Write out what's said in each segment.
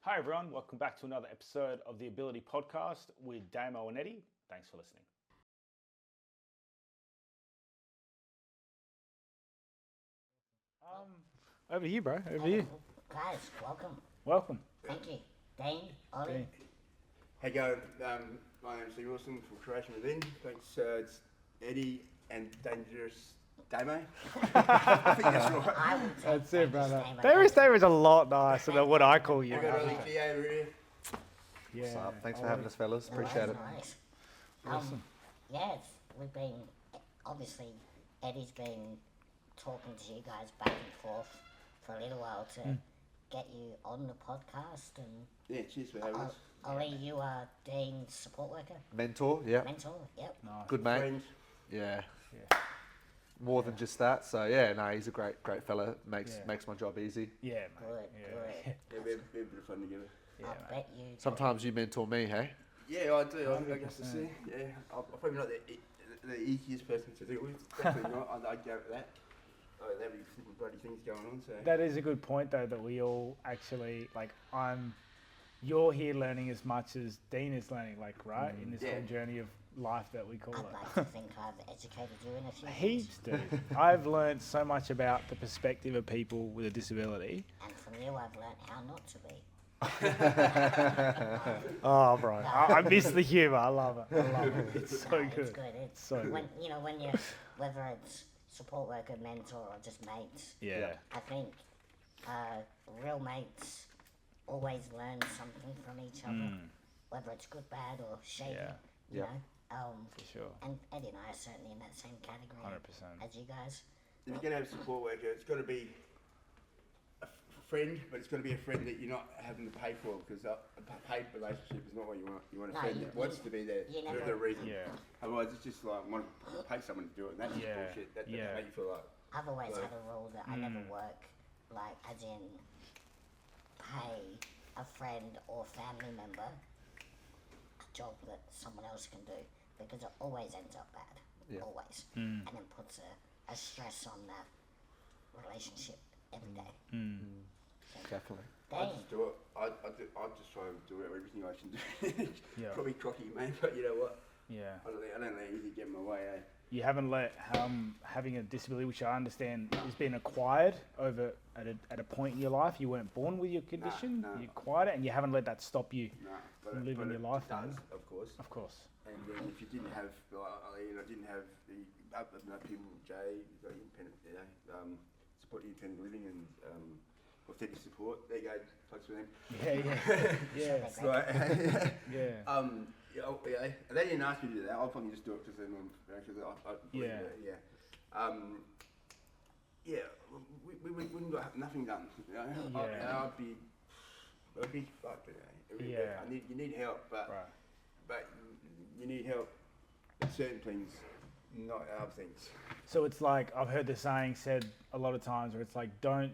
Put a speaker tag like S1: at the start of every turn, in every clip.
S1: Hi everyone, welcome back to another episode of the Ability Podcast with Damo and Eddy. Thanks for listening. Over to you, bro. Over to you.
S2: Guys, welcome.
S1: Welcome.
S2: Thank you. Dane, Ollie.
S1: Dane.
S3: Hey, go. My name's Lee Wilson from Creation Within. Thanks, it's Eddie and Dangerous Damo. I think that's right.
S2: I would take
S1: That's it, brother.
S2: Damo.
S1: Dangerous Damo is a lot nicer than what I call you.
S3: We've got Ollie G over here.
S1: Yeah.
S4: What's up? Thanks for having us, fellas.
S2: No,
S4: Appreciate it.
S2: that's nice.
S1: Awesome.
S2: Yes, we've been, obviously, Eddie's been talking to you guys back and forth for a little while to get you on the podcast. And
S3: Yeah, cheers for having us.
S2: Ollie, you are Dean's support worker,
S4: Mentor, yeah.
S2: mentor, yep.
S1: Nice.
S4: Good mate.
S3: Friends.
S4: Yeah.
S1: Yeah.
S4: More than just that. So yeah, no, he's a great fella. Makes
S1: Yeah.
S4: makes my job easy.
S1: Yeah, mate.
S2: Good,
S1: Yeah.
S2: good.
S3: Yeah, we have a bit of fun together.
S1: Yeah,
S2: I
S1: mate.
S2: bet you.
S4: Sometimes you mentor me, hey?
S3: Yeah, I do. I guess to
S1: 100%.
S3: see. Yeah, I'm probably not the easiest person to do with. Definitely not. I'd go with that. Oh, there'd be flipping bloody things going on. So.
S1: That is a good point, though, that we all actually, you're here learning as much as Dean is learning, right? In this
S3: Yeah.
S1: whole journey of life that we call
S2: I'd
S1: it.
S2: like to think I've educated you in a few things.
S1: Heaps, dude. I've learned so much about the perspective of people with a disability.
S2: And from you, I've learnt how not to be.
S1: Oh, bro. I miss the humour. I love it. I love it. It's so
S2: No,
S1: good.
S2: It's good. It's
S1: So good.
S2: when you whether it's support worker, mentor, or just mates.
S1: Yeah.
S2: I think real mates always learn something from each other, whether it's good, bad, or shady.
S1: Yeah.
S2: You
S4: Yep.
S2: know.
S1: For sure.
S2: And Eddie and I are certainly in that same category
S1: 100%.
S2: as you guys.
S3: If you're going to have a support worker, it's got to be a friend, but it's got to be a friend that you're not having to pay for, because a paid relationship is not what you want. You want a
S2: No,
S3: friend
S2: you-
S3: that wants to be there
S2: you
S3: for
S2: never-
S3: the reason.
S1: Yeah.
S3: Otherwise, it's just like want to pay someone to do it, and that's just
S1: Yeah,
S3: bullshit. That
S1: yeah.
S3: doesn't make you feel like.
S2: I've always
S3: Right.
S2: had a rule that I never work, like as in pay a friend or family member a job that someone else can do, because it always ends up bad.
S4: Yeah.
S2: Always. And then puts a stress on that relationship every day.
S4: Definitely.
S3: I
S2: Dang.
S3: just do it. I just try and do everything I can do.
S1: Yeah.
S3: Probably cocky, man, but you know what?
S1: Yeah.
S3: I don't let anything get in my way. Eh?
S1: You haven't let having a disability, which I understand is being acquired over at a point in your life. You weren't born with your condition.
S3: no.
S1: You acquired it, and you haven't let that stop you
S3: No,
S1: from
S3: it-
S1: living
S3: but
S1: your
S3: it
S1: life.
S3: does,
S1: man.
S3: of course.
S1: Of course.
S3: And then if you didn't have, didn't have the people, Jay, the independent, support independent living and authentic support. There you go, plugs for them.
S1: Yeah. Yeah.
S3: It's like,
S1: Yeah.
S3: yeah, and they didn't ask me to do that. I'll probably just do it because then
S1: Yeah.
S3: Yeah, we wouldn't got nothing done. You know?
S1: Yeah.
S3: I'd be fucked. You know?
S1: Yeah.
S3: You need help, but
S1: Right.
S3: but you need help in certain things, not other things.
S1: So it's like I've heard the saying said a lot of times, where it's like, don't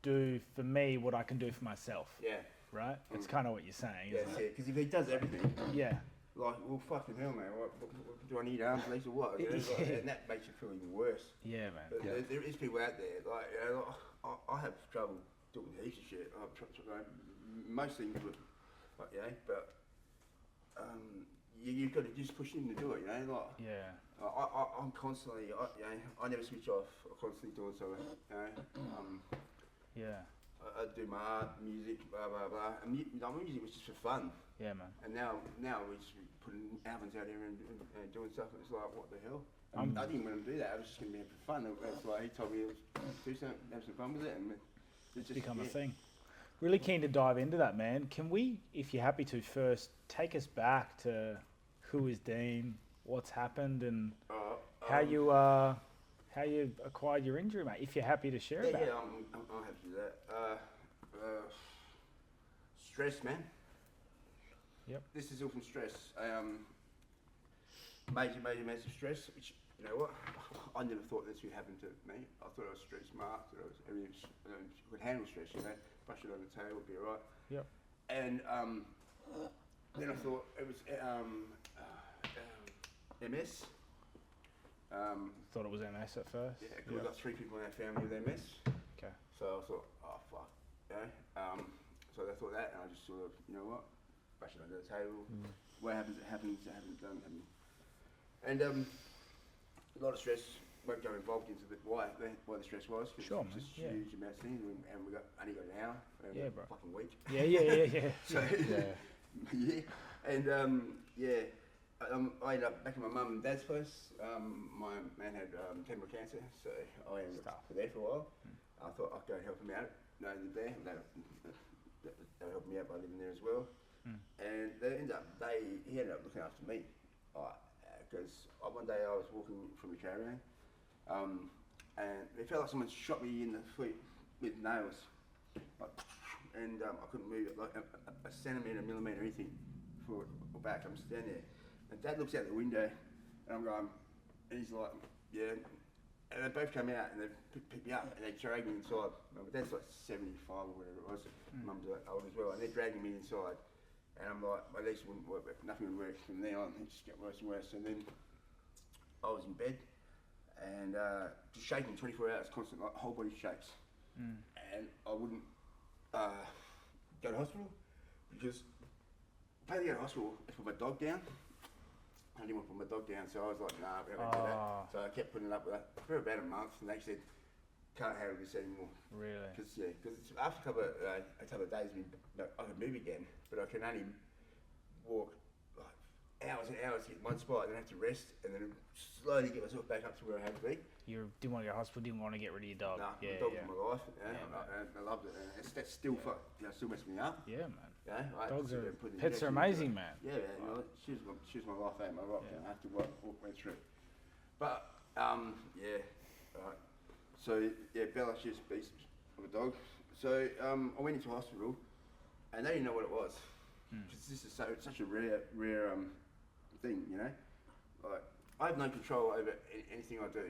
S1: do for me what I can do for myself.
S3: Yeah.
S1: Right. It's kind of what you're saying,
S3: Yeah,
S1: isn't it?
S3: because if he does everything,
S1: Yeah.
S3: like, well, fucking hell, man, what do I need arms, legs, or what? You know, like, and that makes you feel even worse.
S1: Yeah, man.
S3: But there is people out there, like, you know, I have trouble doing heaps of shit. Most things would, like, you know, but you've got to just push him to do it, you know, like.
S1: Yeah.
S3: I'm constantly, you know, I never switch off. I'm constantly doing something, you know.
S1: Yeah.
S3: I do my art, music, blah blah blah. And music was just for fun.
S1: Yeah, man.
S3: And now we're just putting albums out here and doing stuff. It's like, what the hell? I didn't want to do that. I was just going to be for fun. It's like he told me do something, have some fun with it, and it's just
S1: Become a thing. Really keen to dive into that, man. Can we, if you're happy to, first take us back to who is Dean, what's happened, and how you acquired your injury, mate? If you're happy to share about.
S3: Yeah, I'm happy to do that. Stress, man.
S1: Yep.
S3: This is all from stress. Major stress, which, you know what, I never thought this would happen to me. I thought I was street smart, that everything could handle stress, you know, brush it on the tail would be alright.
S1: Yep.
S3: And then I thought it was MS.
S1: Thought it was MS at first.
S3: Yeah, because we've got 3 people in our family with MS.
S1: Okay.
S3: So I thought, oh fuck, you know. So So I thought that, and I just sort of, you know what, brush it under the table. What happens, it happens. It happens, doesn't happen. And a lot of stress. Won't go involved into why the stress was.
S1: Sure,
S3: it's
S1: man.
S3: just
S1: Yeah.
S3: huge amounts of things, and we only got an hour.
S1: Yeah, bro.
S3: Fucking week.
S1: Yeah.
S3: So
S4: Yeah.
S3: yeah, and I ended up back at my mum and dad's place. My man had terminal cancer, so I ended up there for a while. I thought I'd go and help him out. No, they lived there. They were helping me out by living there as well. And he ended up looking after me. Because one day I was walking from the caravan, and it felt like someone shot me in the foot with nails, and I couldn't move it like a centimetre, millimetre, anything forward or back. I'm standing there, and Dad looks out the window, and I'm going, and he's like, yeah, and they both come out and they pick me up and they drag me inside. My Dad's like 75 or whatever it was. Mum's like old as well, and they're dragging me inside. And I'm like, my legs wouldn't work, nothing would work from there on. It just got worse and worse. And then I was in bed and just shaking 24 hours, constant, like whole body shakes. And I wouldn't go to hospital because if I had to go to hospital, I put my dog down. I didn't want to put my dog down, so I was like, nah, we're not going to do that. So I kept putting it up with that for about a month, and they said, can't handle this anymore.
S1: Really?
S3: Because after a couple of days, I could move again, but I can only walk like hours and hours to get one spot, and then have to rest, and then slowly get myself back up to where I had to be.
S1: You didn't want to go to hospital, didn't want to get rid of your dog.
S3: Nah,
S1: Yeah,
S3: my dog
S1: yeah.
S3: was my life, and I loved it, and that's still still messing me up.
S1: Yeah, man.
S3: Dogs
S1: pets are amazing, man.
S3: Yeah, man. You know, she was my life, my rock,
S1: Yeah.
S3: after what went through. But so yeah, Bella, she's a beast of a dog. So I went into hospital, and they didn't know what it was. Because this is such a rare thing, you know. Like I have no control over anything I do.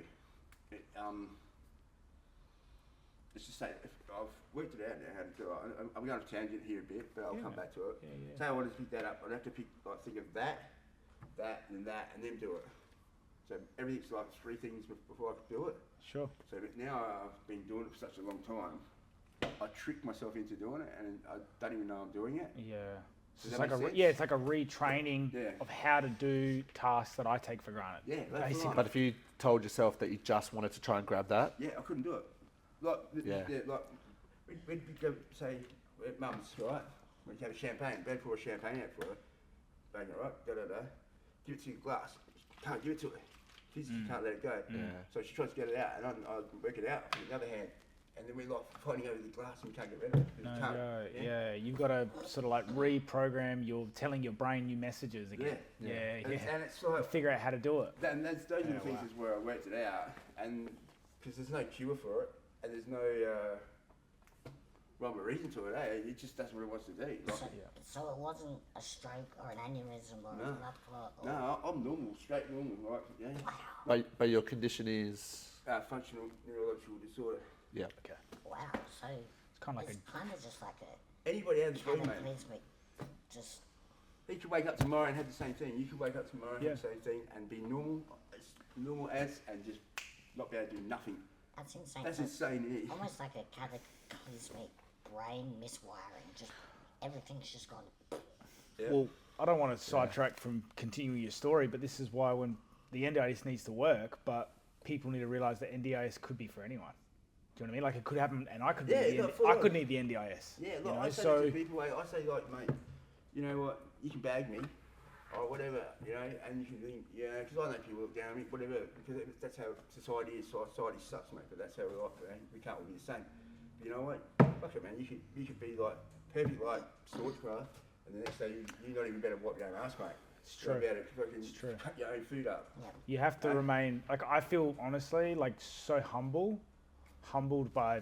S3: Let's just say if I've worked it out now how to do it. I'm going to tangent here a bit, but I'll come back to it.
S1: Yeah.
S3: Say I wanted to pick that up, I'd have to think of that, and then do it. So everything's like three things before I could do it.
S1: Sure.
S3: So but now I've been doing it for such a long time, I trick myself into doing it, and I don't even know I'm doing it.
S1: Yeah.
S3: Does
S1: It's
S3: that
S1: like
S3: make
S1: a
S3: sense?
S1: it's like a retraining
S3: Yeah.
S1: of how to do tasks that I take for granted.
S3: Yeah, that's
S1: basically.
S3: right.
S4: But if you told yourself that you just wanted to try and grab that,
S3: Yeah, I couldn't do it. Like, like we'd go say at Mum's, right? We'd have a champagne, Dad pour a champagne out for her, bang it right, give it to your glass. Can't give it to her. She can't let it go.
S4: Yeah.
S3: So she tries to get it out, and I work it out on the other hand. And then we're like fighting over the glass and we can't get rid of it.
S1: No,
S3: You can't,
S1: yeah, you've got to sort of like reprogram. You're telling your brain new messages again. Yeah.
S3: And it's like,
S1: Figure out how to do it.
S3: and those are the things
S1: wow.
S3: is where I worked it out, and because there's no cure for it, and there's no rhyme or reason to it, it just does what it wants to do. Like,
S2: So it wasn't a stroke or an aneurysm or
S3: No.
S2: a blood clot or
S3: no, I'm normal, straight normal, right? Yeah.
S4: but your condition is,
S3: Functional neurological disorder.
S4: yeah.
S1: Okay.
S2: wow. So
S1: It's kind of like
S2: it's kind of just like a
S3: Anybody has a dream, mate.
S2: cataclysmic, just
S3: He could wake up tomorrow and have the same thing. You could wake up tomorrow and have
S1: Yeah.
S3: the same thing and be normal, and just not be able to do nothing.
S2: that's insane.
S3: That's
S2: So
S3: insane.
S2: almost like a cataclysmic brain miswiring. Just everything's just gone.
S3: Yeah.
S1: Well, I don't want to sidetrack from continuing your story, but this is why when the NDIS needs to work, but people need to realise that NDIS could be for anyone. Do you know what I mean? Like it could happen, and I could I could need the NDIS.
S3: Yeah,
S1: you
S3: like
S1: know?
S3: I say
S1: So
S3: to people, I say like, mate, you know what, you can bag me, or whatever, you know, and you can think, yeah, because I know people look down on me, whatever, because that's how society is. Society sucks, mate, but that's how we like, man. We can't all be the same. But you know what? Fuck it, man. You could be like perfect, like Swordcraft, and the next day you're not even better at what you're going to ask, mate.
S1: it's true.
S3: It's true. Cut your own food up.
S1: You have to remain like I feel honestly like so humbled by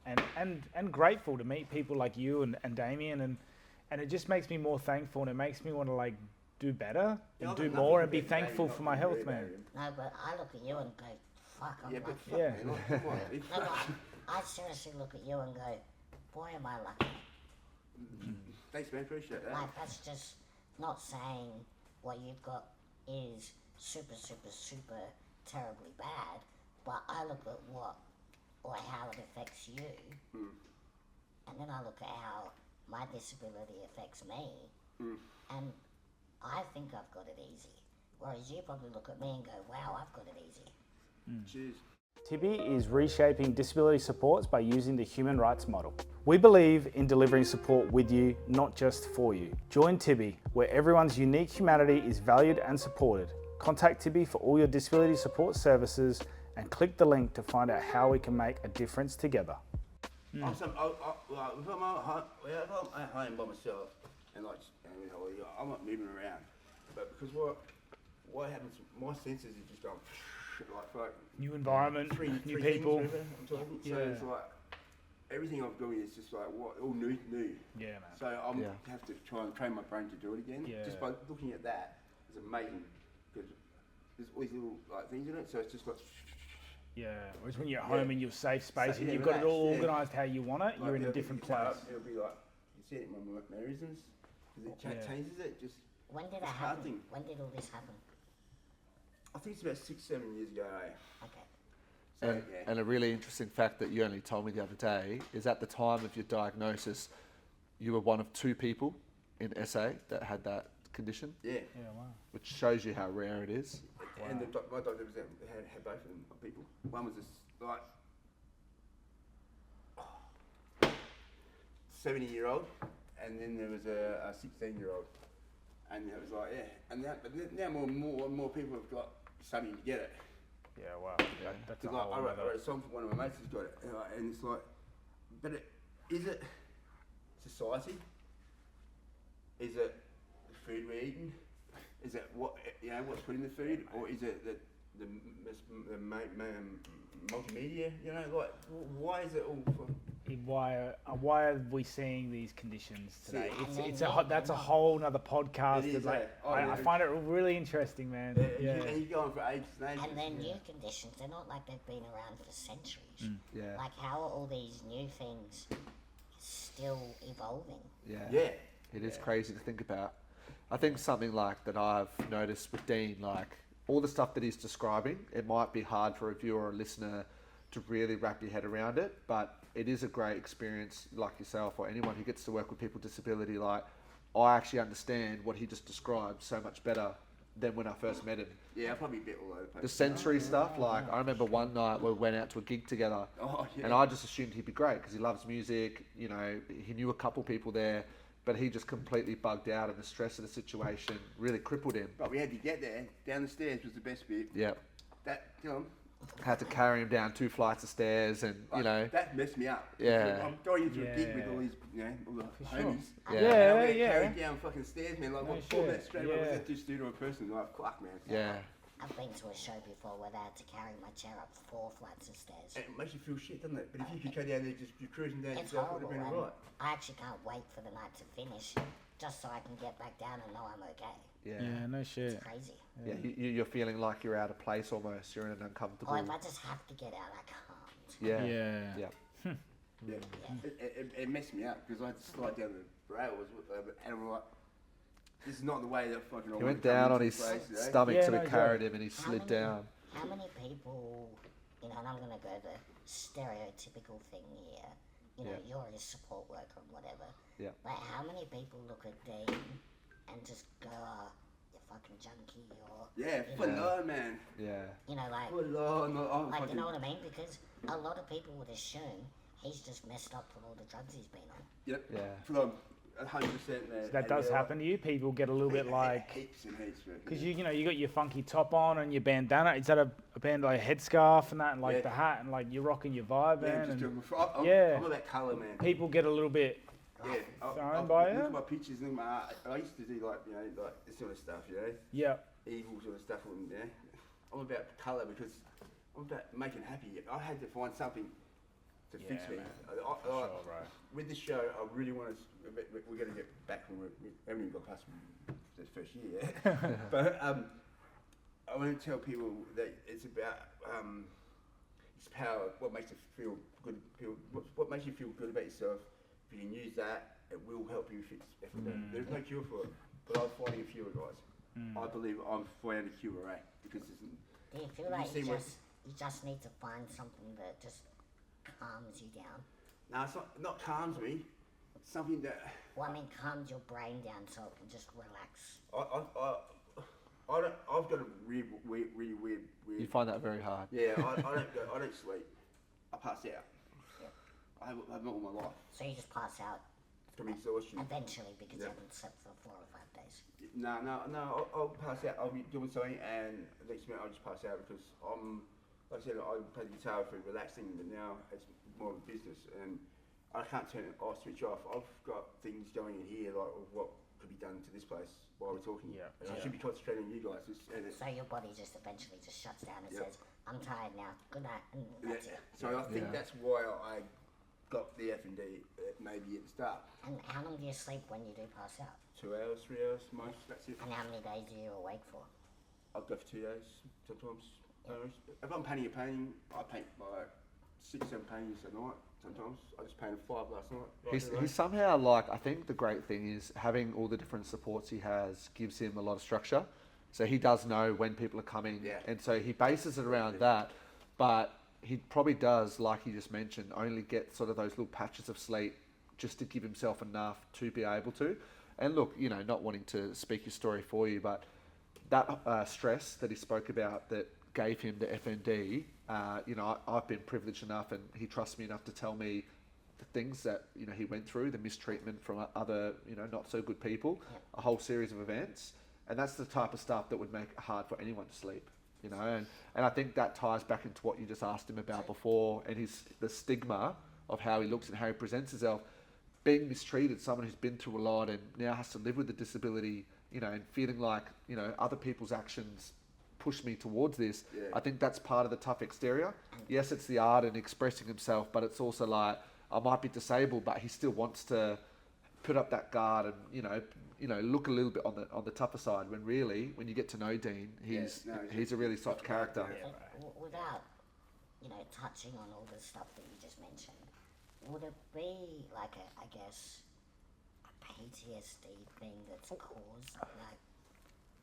S1: and grateful to meet people like you and Damien and it just makes me more thankful and it makes me want to like do better
S3: Yeah,
S1: and
S3: I've
S1: do
S3: got
S1: more
S3: nothing
S1: and be
S3: compared to
S1: thankful
S3: Damien,
S1: for my
S3: not
S1: health,
S3: really
S1: man.
S3: Damien.
S2: No, but I look at you and go, fuck, I'm
S3: Yeah, but
S2: lucky.
S3: fuck,
S1: Yeah.
S3: man, like, come on, dude.
S2: No, but I seriously look at you and go, boy, am I lucky.
S3: Thanks, man. Appreciate that.
S2: Like, that's just not saying what you've got is super, super, super terribly bad, but I look at what or how it affects you, and then I look at how my disability affects me, and I think I've got it easy. Whereas you probably look at me and go, wow, I've got it easy.
S3: Cheers.
S1: Tibby is reshaping disability supports by using the human rights model. We believe in delivering support with you, not just for you. Join Tibby, where everyone's unique humanity is valued and supported. Contact Tibby for all your disability support services and click the link to find out how we can make a difference together.
S3: If I'm at home by myself and I'm not moving around, but because what happens? My senses are just going like
S1: New environment, new people.
S3: I'm talking. So it's like everything I'm doing is just like all new.
S1: Yeah, man.
S3: So I have to try and train my brain to do it again.
S1: Yeah.
S3: Just by looking at that is amazing because there's all these little things in it. So it's just like.
S1: Yeah, whereas when you're at home in your safe space and
S3: Yeah,
S1: you've got it all
S3: relaxed,
S1: organised how you want it, you're in a different place.
S3: It'll be like, you see it in my mannerisms, because it changes it, just,
S2: When did it
S3: it's a hard
S2: happen?
S3: thing.
S2: When did all this happen?
S3: I think it's about 6-7 years ago, eh?
S2: Okay.
S3: So,
S4: And a really interesting fact that you only told me the other day is at the time of your diagnosis, you were one of 2 people in SA that had that condition,
S3: Yeah.
S1: Yeah, wow.
S4: which shows you how rare it is.
S3: And my doctor had both of them people. One was this, like, 70-year-old, and then there was a 16-year-old. And it was like, yeah. And now more people have got starting to get it.
S1: Yeah, wow. That's a
S3: Because
S1: whole
S3: I wrote
S1: other...
S3: a song for one of my mates who's got it, and it's like, but is it society? Is it the food we're eating? Is it what's put in the food, or is it the multimedia? Like why is it all?
S1: Why are we seeing these conditions today?
S2: See,
S1: That's a whole nother podcast.
S3: It is,
S1: I find it really interesting, man. Yeah.
S3: And you go on for ages and ages.
S2: And then new conditions, they're not like they've been around for centuries.
S4: Yeah.
S2: Like, how are all these new things still evolving?
S3: Yeah.
S4: It is crazy to think about. I think something like that I've noticed with Dean, like all the stuff that he's describing, it might be hard for a viewer or a listener to really wrap your head around it, but it is a great experience, like yourself or anyone who gets to work with people with disability. Like, I actually understand what he just described so much better than when I first met him.
S3: Yeah, probably a bit all over the place.
S4: The sensory stuff, like I remember one night we went out to a gig together, and I just assumed he'd be great because he loves music. He knew a couple people there, but he just completely bugged out, and the stress of the situation really crippled him.
S3: But we had to get there. Down the stairs was the best bit.
S4: Yeah.
S1: had
S4: to carry him down 2 flights of stairs, and
S3: that messed me up.
S4: Yeah.
S3: I'm going into a gig with all these, all the homies.
S1: Yeah.
S3: Carried down fucking stairs, man. Like, pull that straight away. Was that just do to a person? Like, fuck, man.
S4: Yeah.
S2: I've been to a show before where they had to carry my chair up 4 flights of stairs.
S3: And it makes you feel shit, doesn't it? But if you could go down there, just you're cruising down
S2: It's
S3: yourself, it would
S2: horrible,
S3: have been
S2: and
S3: alright.
S2: I actually can't wait for the night to finish, just so I can get back down and know I'm okay.
S1: Yeah, no shit.
S2: It's crazy.
S4: Yeah, you're feeling like you're out of place almost. You're in an uncomfortable.
S2: Or if I just have to get out, I can't.
S4: Yeah.
S1: Yeah.
S3: It messed me up because I had to slide down the rails, and I'm like, this is not the way that fucking.
S4: He went down on his stomach, so we carried him, and he slid down.
S2: How many people, and I'm going to go the stereotypical thing here, you're a support worker and whatever.
S4: Yeah.
S2: Like, how many people look at Dean and just go, oh, you fucking junkie, or...
S3: Yeah, full on, man.
S4: Yeah.
S2: Like...
S3: Full on.
S2: Like, you know what I mean? Because a lot of people would assume he's just messed up from all the drugs he's been on.
S3: Yep.
S4: Yeah.
S3: Full on. 100%, man.
S1: So that does happen to you? People get a little bit like...
S3: Heaps and heaps, man.
S1: Because you got your funky top on and your bandana. Is that a band like a headscarf and that, and like the hat, and like you're rocking your vibe, man?
S3: I'm about colour, man.
S1: People get a little bit...
S3: Yeah,
S1: thrown by
S3: look
S1: you?
S3: at my pictures and my art. I used to do like this sort of stuff,
S1: Yeah.
S3: evil sort of stuff, and I'm about colour because I'm about making happy. I had to find something to fix me. With this show, I really want to. We're going to get back from. We haven't even got past the first year yet. But I want to tell people that it's about it's power. What makes you feel good? What makes you feel good about yourself? If you can use that, it will help you fix. There's no cure for it, but I'm finding a cure, guys. I believe I'm finding a cure, right? Because
S2: Do you feel like you just need to find something that just calms you down?
S3: no, it's not calms me. something that
S2: Well, I mean, calms your brain down so it can just relax.
S3: I've got a really weird.
S4: You find that very hard.
S3: Yeah, I don't sleep. I pass out. I've not all my life
S2: So you just pass out
S3: from exhaustion.
S2: eventually because you
S3: Yeah.
S2: haven't slept for 4 or 5 days.
S3: No. I'll pass out. I'll be doing something, and the next minute I'll just pass out because like I said, I play the guitar for relaxing, but now it's more of a business, and I can't turn it off, switch off. I've got things going in here, like of what could be done to this place while we're talking.
S1: Yeah.
S3: And I should be concentrating on you guys.
S2: So your body just eventually just shuts down and
S3: Yep.
S2: says, I'm tired now, good night, and that's it.
S3: So I think that's why I got the F&D maybe at the start.
S2: And how long do you sleep when you do pass out?
S3: 2 hours, 3 hours, most, that's it.
S2: And how many days are you awake for?
S3: I'll go for 2 days sometimes. If I'm painting a painting, I paint like 6, 7 paintings a night sometimes. I just painted 5 last night.
S4: He's somehow like, I think the great thing is having all the different supports he has gives him a lot of structure. So he does know when people are coming,
S3: Yeah.
S4: and so he bases it around that. But he probably does, like you just mentioned, only get sort of those little patches of sleep just to give himself enough to be able to. And look, you know, not wanting to speak your story for you, but that stress that he spoke about that gave him the FND, you know, I've been privileged enough, and he trusts me enough to tell me the things that, you know, he went through, the mistreatment from other, you know, not so good people, a whole series of events. And that's the type of stuff that would make it hard for anyone to sleep, you know. And I think that ties back into what you just asked him about before, and the stigma of how he looks and how he presents himself. Being mistreated, someone who's been through a lot and now has to live with the disability, you know, and feeling like, you know, other people's actions push me towards this.
S3: Yeah.
S4: I think that's part of the tough exterior. Yes, it's the art and expressing himself, but it's also like, I might be disabled, but he still wants to put up that guard and, you know, look a little bit on the tougher side, when really, when you get to know Dean, he's a really soft character.
S3: Yeah.
S2: Without, you know, touching on all the stuff that you just mentioned, would it be like I guess, a PTSD thing that's caused, like,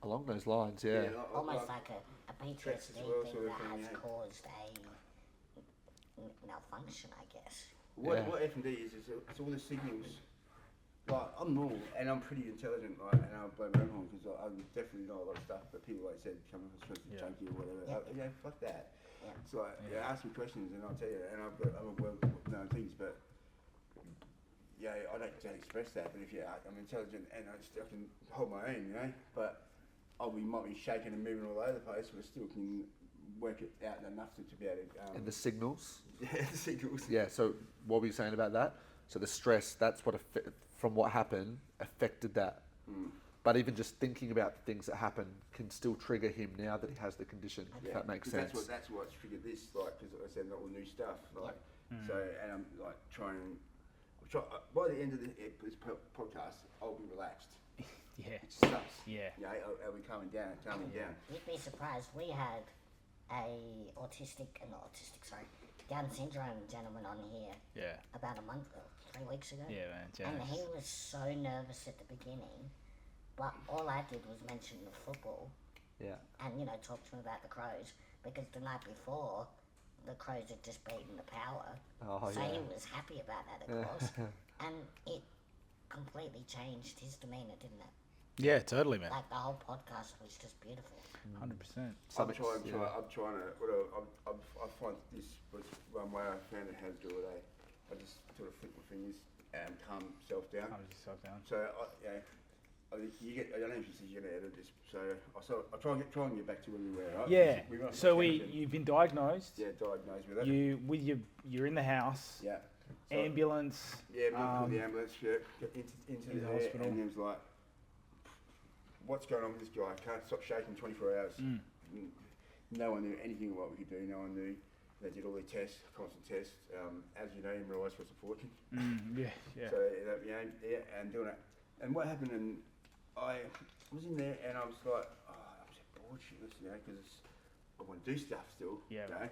S4: Along those lines, yeah.
S2: almost like a
S3: stress
S2: PTSD
S3: as well,
S2: thing
S3: sort of
S2: that
S3: thing,
S2: has
S3: yeah.
S2: caused a malfunction, I guess.
S3: What
S4: Yeah.
S3: F&D is it's all the signals. Like, I'm normal and I'm pretty intelligent, like, and I'll blow my own horn because I definitely know a lot of stuff, but people, like I said, come across as
S1: Yeah.
S3: junkie or whatever.
S2: Yeah.
S3: Fuck that.
S2: Yeah.
S3: It's like, ask me questions and I'll tell you, and I'm aware of known things, but yeah, I don't express that, but if I'm intelligent and I can hold my own, you know, but might be shaking and moving all over the place, but I still can work it out enough to be able to...
S4: And the signals.
S3: yeah, the signals.
S4: Yeah, so what were you saying about that? So the stress, that's what, from what happened, affected that. But even just thinking about the things that happened can still trigger him now that he has the condition, if that makes
S3: 'cause
S4: sense.
S3: That's what's triggered this, like, because I said all new stuff, like, so, and I'm like by the end of this podcast, I'll be relaxed.
S1: Yeah.
S3: It sucks.
S1: Yeah.
S3: Yeah, I'll be calming down.
S2: You'd be surprised. We had Down syndrome gentleman on here
S1: Yeah.
S2: about a month ago, 3 weeks ago.
S1: Yeah, man.
S2: And
S1: James.
S2: he was so nervous at the beginning, but all I did was mention the football
S4: Yeah.
S2: and, you know, talk to him about the Crows, because the night before, the Crows had just beaten the Power.
S4: Oh,
S2: So
S4: yeah.
S2: he was happy about that, of course. And it completely changed his demeanour, didn't it?
S1: Yeah, totally, man.
S2: Like, the whole podcast was just beautiful.
S1: 100%.
S3: I'm trying to. I find this was one way I found out how to do it. I just sort of flick my fingers and calm myself down.
S1: Calm yourself down.
S3: So you get. I don't know if you said you're gonna edit this. So I try and get back to where we were. Right?
S1: Yeah.
S3: We were on
S1: So
S3: tangent.
S1: you've been diagnosed.
S3: Yeah, diagnosed with it.
S1: You're in the house.
S3: Yeah. So,
S1: Ambulance.
S3: Yeah, we called the ambulance. Yeah, get into
S1: the
S3: the
S1: hospital.
S3: and he was like, "What's going on with this guy? Can't stop shaking 24 hours." No one knew anything what we could do. No one knew. They did all the tests, constant tests. As you know, MRIs was a fortune.
S1: Yeah. Yeah.
S3: So and doing it. And what happened? And I was in there, and I was like, I was bored shitless, because I want to do stuff still.
S1: Yeah.
S3: You know?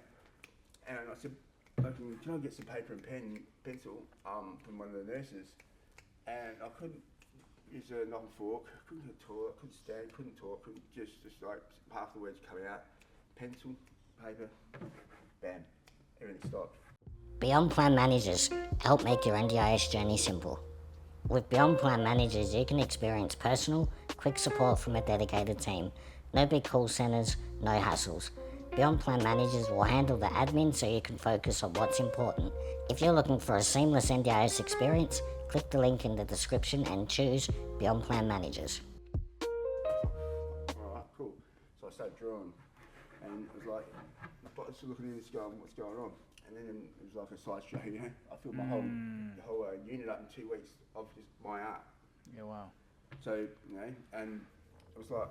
S3: And I said, can I get some paper and pencil from one of the nurses? And I couldn't use a knife and fork. Couldn't get a toilet. Couldn't stand. Couldn't talk. Couldn't just like half the words coming out. Pencil, paper, bam, everything stopped.
S2: Beyond Plan Managers help make your NDIS journey simple. With Beyond Plan Managers, you can experience personal, quick support from a dedicated team. No big call centers, no hassles. Beyond Plan Managers will handle the admin so you can focus on what's important. If you're looking for a seamless NDIS experience, click the link in the description and choose Beyond Plan Managers.
S3: Alright, cool. So I started drawing, and it was like, I was looking at this going, what's going on? And then it was like a slideshow, you know. I filled my whole unit up in 2 weeks of just my art.
S1: Yeah, wow.
S3: So, you know, and it was like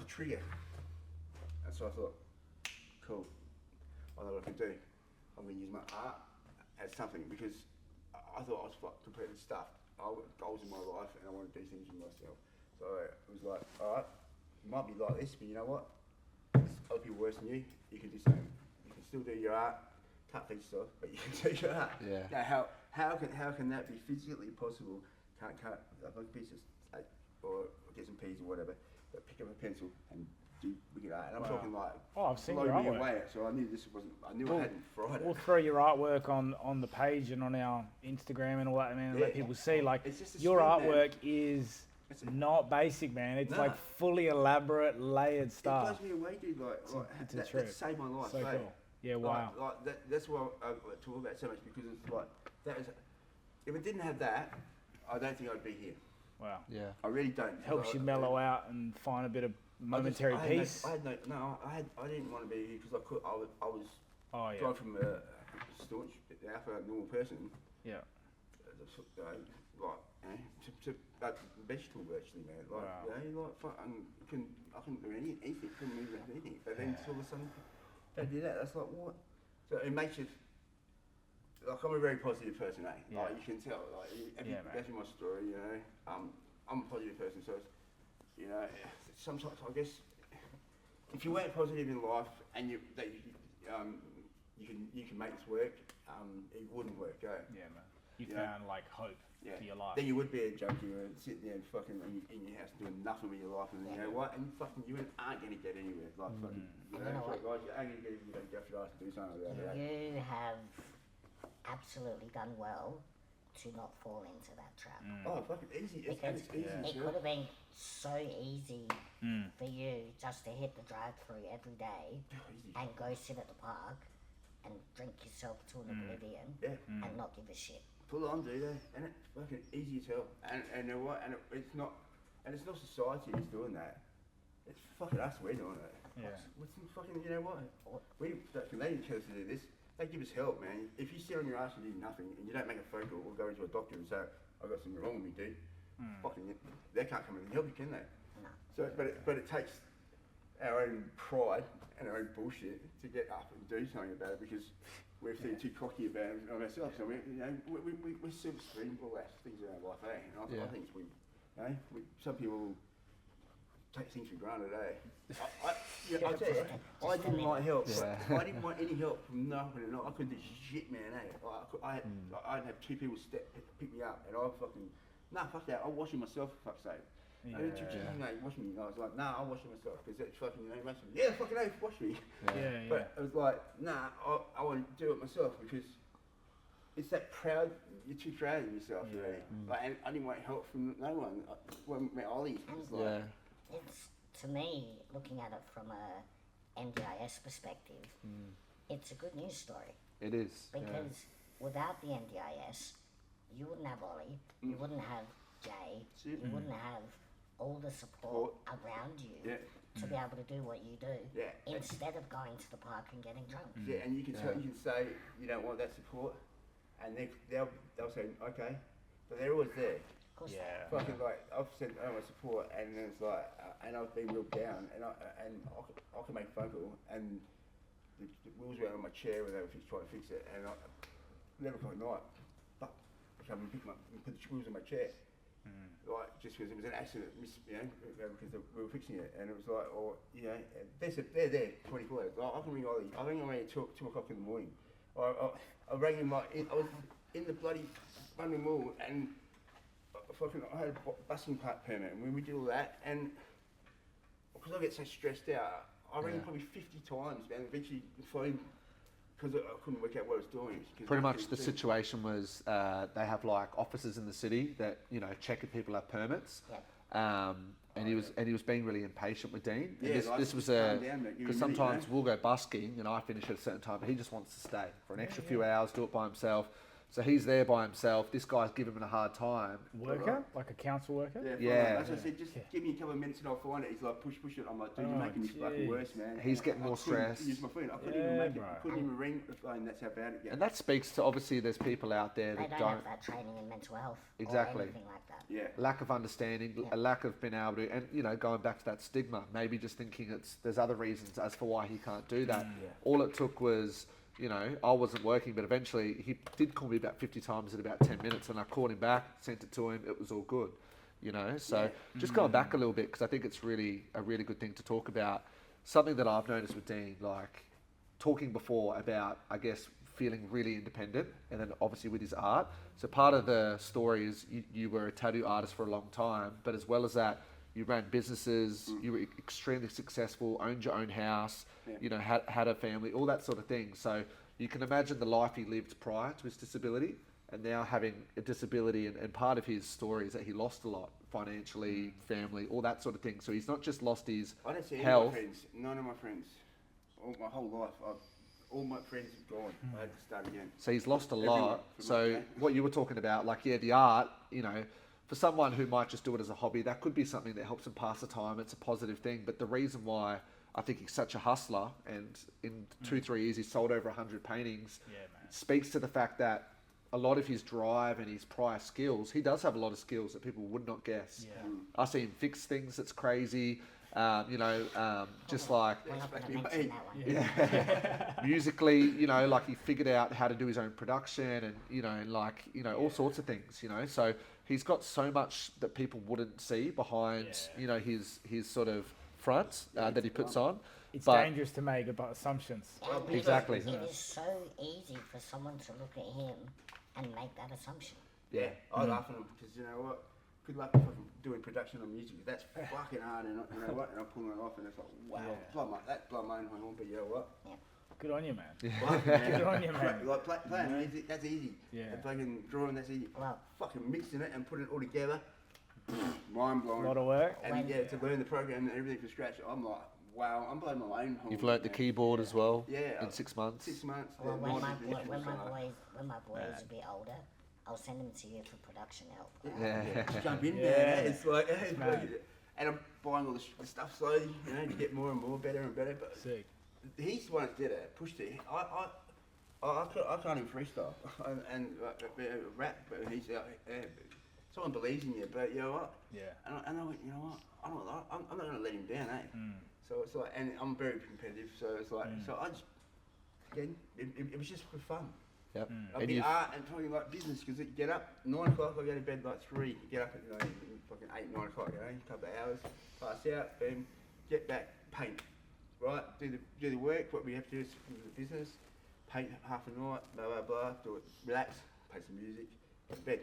S3: a trigger. And so I thought, cool, I know what I can do. I'm going to use my art as something, because I thought I was completely stuffed. I got goals in my life and I want to do things for myself. So it was like, alright, you might be like this, but you know what? Other people worse than you, you can do something. You can still do your art, cut things off, but you can do your art.
S4: Yeah.
S3: Now, how can that be physically possible? Can't cut like a piece of steak or get some peas or whatever, but pick up a pencil and do wicked art. And I'm talking like,
S1: Oh, I've seen
S3: blow
S1: your
S3: me
S1: artwork.
S3: away. So I knew this wasn't. I knew I hadn't fried it.
S1: We'll throw your artwork on the page and on our Instagram and all that, man, and let
S3: Yeah.
S1: people see. Like,
S3: It's just a
S1: your
S3: spin,
S1: artwork is not basic, man. It's
S3: No.
S1: like fully elaborate, layered
S3: It
S1: stuff.
S3: blows me away, dude. Like,
S1: it's a
S3: that
S1: trip.
S3: saved my life.
S1: So
S3: mate.
S1: cool. Yeah, wow.
S3: That's why I talk about it so much, because it's like that is. If I didn't have that, I don't think I'd be here.
S1: Wow.
S4: Yeah.
S3: I really don't.
S1: Helps you mellow out and find a bit of momentary
S3: I
S1: peace.
S3: I didn't want to be here because I was
S1: Oh, yeah.
S3: going from a staunch alpha normal person,
S1: Yeah.
S3: to vegetable virtually, man. Like,
S1: Wow.
S3: you know, like fuck, I couldn't do anything, couldn't move anything. But then all of a sudden, they do that. That's like what? So it makes you. Like, I'm a very positive person, eh?
S1: Yeah.
S3: Like, you can tell. Like, if you go through my story, you know, I'm a positive person. So, you know, sometimes I guess if you weren't positive in life and you can make this work, it wouldn't work, eh?
S1: Yeah, man. You
S3: Yeah.
S1: found like hope
S3: Yeah.
S1: for your life.
S3: Then you would be a junkie and sitting there and fucking in your house doing nothing with your life, and you know what? And fucking you aren't going to get anywhere. Like fucking, you know,
S2: know what?
S3: guys, you ain't going to get if you don't go for life and do something about it. Eh?
S2: You have absolutely done well to not fall into that trap.
S3: Oh, fucking easy.
S2: Because
S3: It's easy.
S2: it
S3: yeah.
S2: could have been so easy for you just to hit the drive-through every day
S3: Easy.
S2: and go sit at the park and drink yourself to an oblivion
S3: Yeah.
S2: and not give a shit.
S3: Full on, dude. And it's fucking easy as hell. And you know what? And it's not society that's doing that. It's fucking us. We're doing it.
S1: Yeah.
S3: What's fucking? You know what? They didn't tell us to do this. They give us help, man. If you sit on your ass and do nothing, and you don't make a phone call or go into a doctor and say, "I've got something wrong with me, dude," fucking, they can't come in and help you, can they?
S2: No.
S3: So, but it takes our own pride and our own bullshit to get up and do something about it, because we're feeling too cocky about it of ourselves. So we're self-esteem, all that things in our life, eh? And I think some people take things for granted, eh? I tell you, I didn't want help.
S4: Yeah.
S3: I didn't want any help from nothing. I couldn't do shit, man, eh? I'd have two people pick me up, and I'd fucking, fuck that, I'm washing myself, for fuck's sake.
S1: Yeah.
S3: I didn't wash me. I was like, I'm washing myself, because that's fucking, fucking oath, wash me.
S1: Yeah.
S3: But it was like, I want to do it myself, because it's that proud, you're too proud of yourself, you know. Like, and I didn't want help from no one. When I met Ollie, it was like,
S2: It's, to me, looking at it from a NDIS perspective, it's a good news story.
S4: It is.
S2: Because without the NDIS, you wouldn't have Ollie, you wouldn't have Jay, you wouldn't have all the support around you to be able to do what you do, instead of going to the park and getting drunk.
S3: Yeah, and you can say you don't want that support, and they'll say okay, but they're always there.
S2: Of course
S1: Yeah.
S3: Fucking like I've said I don't want support, and then it's like, and I've been real down, and I can make a phone call, and the wheels were on my chair when they were trying to fix it, and 11 o'clock at night, fuck, I come and pick them up and put the wheels on my chair. Like, just because it was an accident, because we were fixing it, and it was like, they're there 24 hours. Like, I can ring Ollie. I rang him at 2 o'clock in the morning. I rang him like, I was in the bloody Bundy Mall, and I had a busing part permit, and when we did all that, and because I get so stressed out, I rang him probably 50 times, and eventually, because I couldn't work out what I was doing. 'Cause
S4: Pretty
S3: I
S4: much
S3: couldn't
S4: the
S3: see.
S4: situation was they have like offices in the city that check if people have permits.
S2: Yeah.
S4: And he was being really impatient with Dean. And
S3: Yeah,
S4: this,
S3: like,
S4: this was
S3: just calm
S4: a
S3: down, mate. Give me a
S4: because
S3: minute,
S4: sometimes we'll go busking and I finish at a certain time, but he just wants to stay for an extra few hours, do it by himself. So he's there by himself. This guy's giving him a hard time.
S1: Worker, like a council worker.
S4: Yeah.
S3: That's what I said, just give me a couple of minutes and I'll find it. He's like, push it. I'm like, dude, you're
S1: Oh,
S3: making this fucking
S1: jeez.
S3: worse, man.
S4: He's
S3: And
S4: getting
S3: I
S4: more
S3: couldn't
S4: stressed.
S3: use my phone. I couldn't
S1: Yeah,
S3: even make it.
S1: bro.
S3: I couldn't even ring the phone. That's how bad it gets.
S4: And that speaks to obviously there's people out there
S2: They
S4: that
S2: don't
S4: don't
S2: have that training in mental health
S4: Exactly.
S2: or anything like that.
S3: Yeah.
S4: lack of understanding, a lack of being able to, and going back to that stigma, maybe just thinking there's other reasons as for why he can't do that. All it took was, I wasn't working, but eventually he did call me about 50 times in about 10 minutes, and I called him back, sent it to him, it was all good, So just going back a little bit, because I think it's really a really good thing to talk about. Something that I've noticed with Dean, like talking before about, I guess, feeling really independent, and then obviously with his art. So part of the story is you were a tattoo artist for a long time, but as well as that, you ran businesses, you were extremely successful, owned your own house, had a family, all that sort of thing. So you can imagine the life he lived prior to his disability, and now having a disability, and part of his story is that he lost a lot financially, family, all that sort of thing. So he's not just lost his
S3: I don't see any
S4: health.
S3: of my friends. None of my friends. My whole life, all my friends have gone. I had to start again.
S4: So he's lost a
S3: Everyone
S4: lot.
S3: from
S4: So
S3: that day.
S4: what you were talking about, like, the art, for someone who might just do it as a hobby, that could be something that helps him pass the time. It's a positive thing. But the reason why I think he's such a hustler, and in 2-3 years he's sold over 100 paintings, speaks to the fact that a lot of his drive and his prior skills, he does have a lot of skills that people would not guess. I see him fix things that's crazy. Just like
S2: We're not going to
S3: Yeah.
S2: mention that one.
S4: musically, like he figured out how to do his own production, and all sorts of things, So he's got so much that people wouldn't see behind, his sort of front that he puts on.
S1: It's
S4: But
S1: dangerous to make assumptions.
S2: And
S4: Exactly.
S2: It is so easy for someone to look at him and make that assumption.
S3: Yeah, I laugh at them because you know what? Good luck fucking doing production on music. That's fucking hard, and you know what? And I'm pulling it off, and it's like, wow, that blow my own horn, but you know what?
S1: Good on you, man.
S3: Fuck, man.
S1: Good on you, man.
S3: Like playing music, that's easy.
S1: Yeah.
S3: And fucking drawing, that's easy.
S2: Well,
S3: Fucking mixing it and putting it all together, mind
S1: A
S3: blowing.
S1: lot of work.
S3: And to learn the program and everything from scratch, I'm like, wow, I'm blowing my own horn.
S4: you've learnt the
S3: man.
S4: keyboard as well
S3: Yeah.
S4: in 6 months.
S3: 6 months.
S2: well
S3: yeah,
S2: when my
S3: nine
S2: boy,
S3: musicians, so
S2: when my boy is a bit older, I'll send him to you for production help.
S3: just jump in
S1: Yeah.
S3: there. It's like,
S1: mad.
S3: and I'm buying all the stuff slowly, to get more and more, better and better. But
S1: Sick.
S3: he's the one that did it, pushed it. I can't even freestyle and rap, but he's someone believes in you. But you know what?
S1: Yeah.
S3: And I went, you know what? I'm not gonna let him down, eh? So it's like, and I'm very competitive, so it's like, so I just, again, it was just for fun.
S4: Yep.
S3: I'd
S4: And
S3: be
S4: you've-
S3: art and talking like business because you get up 9 o'clock, I go to bed like 3, get up at fucking 8, 9 o'clock, a couple of hours, pass out, boom, get back, paint, right? Do the work, what we have to do is do the business, paint half a night, blah blah blah, do it, relax, play some music, go to bed.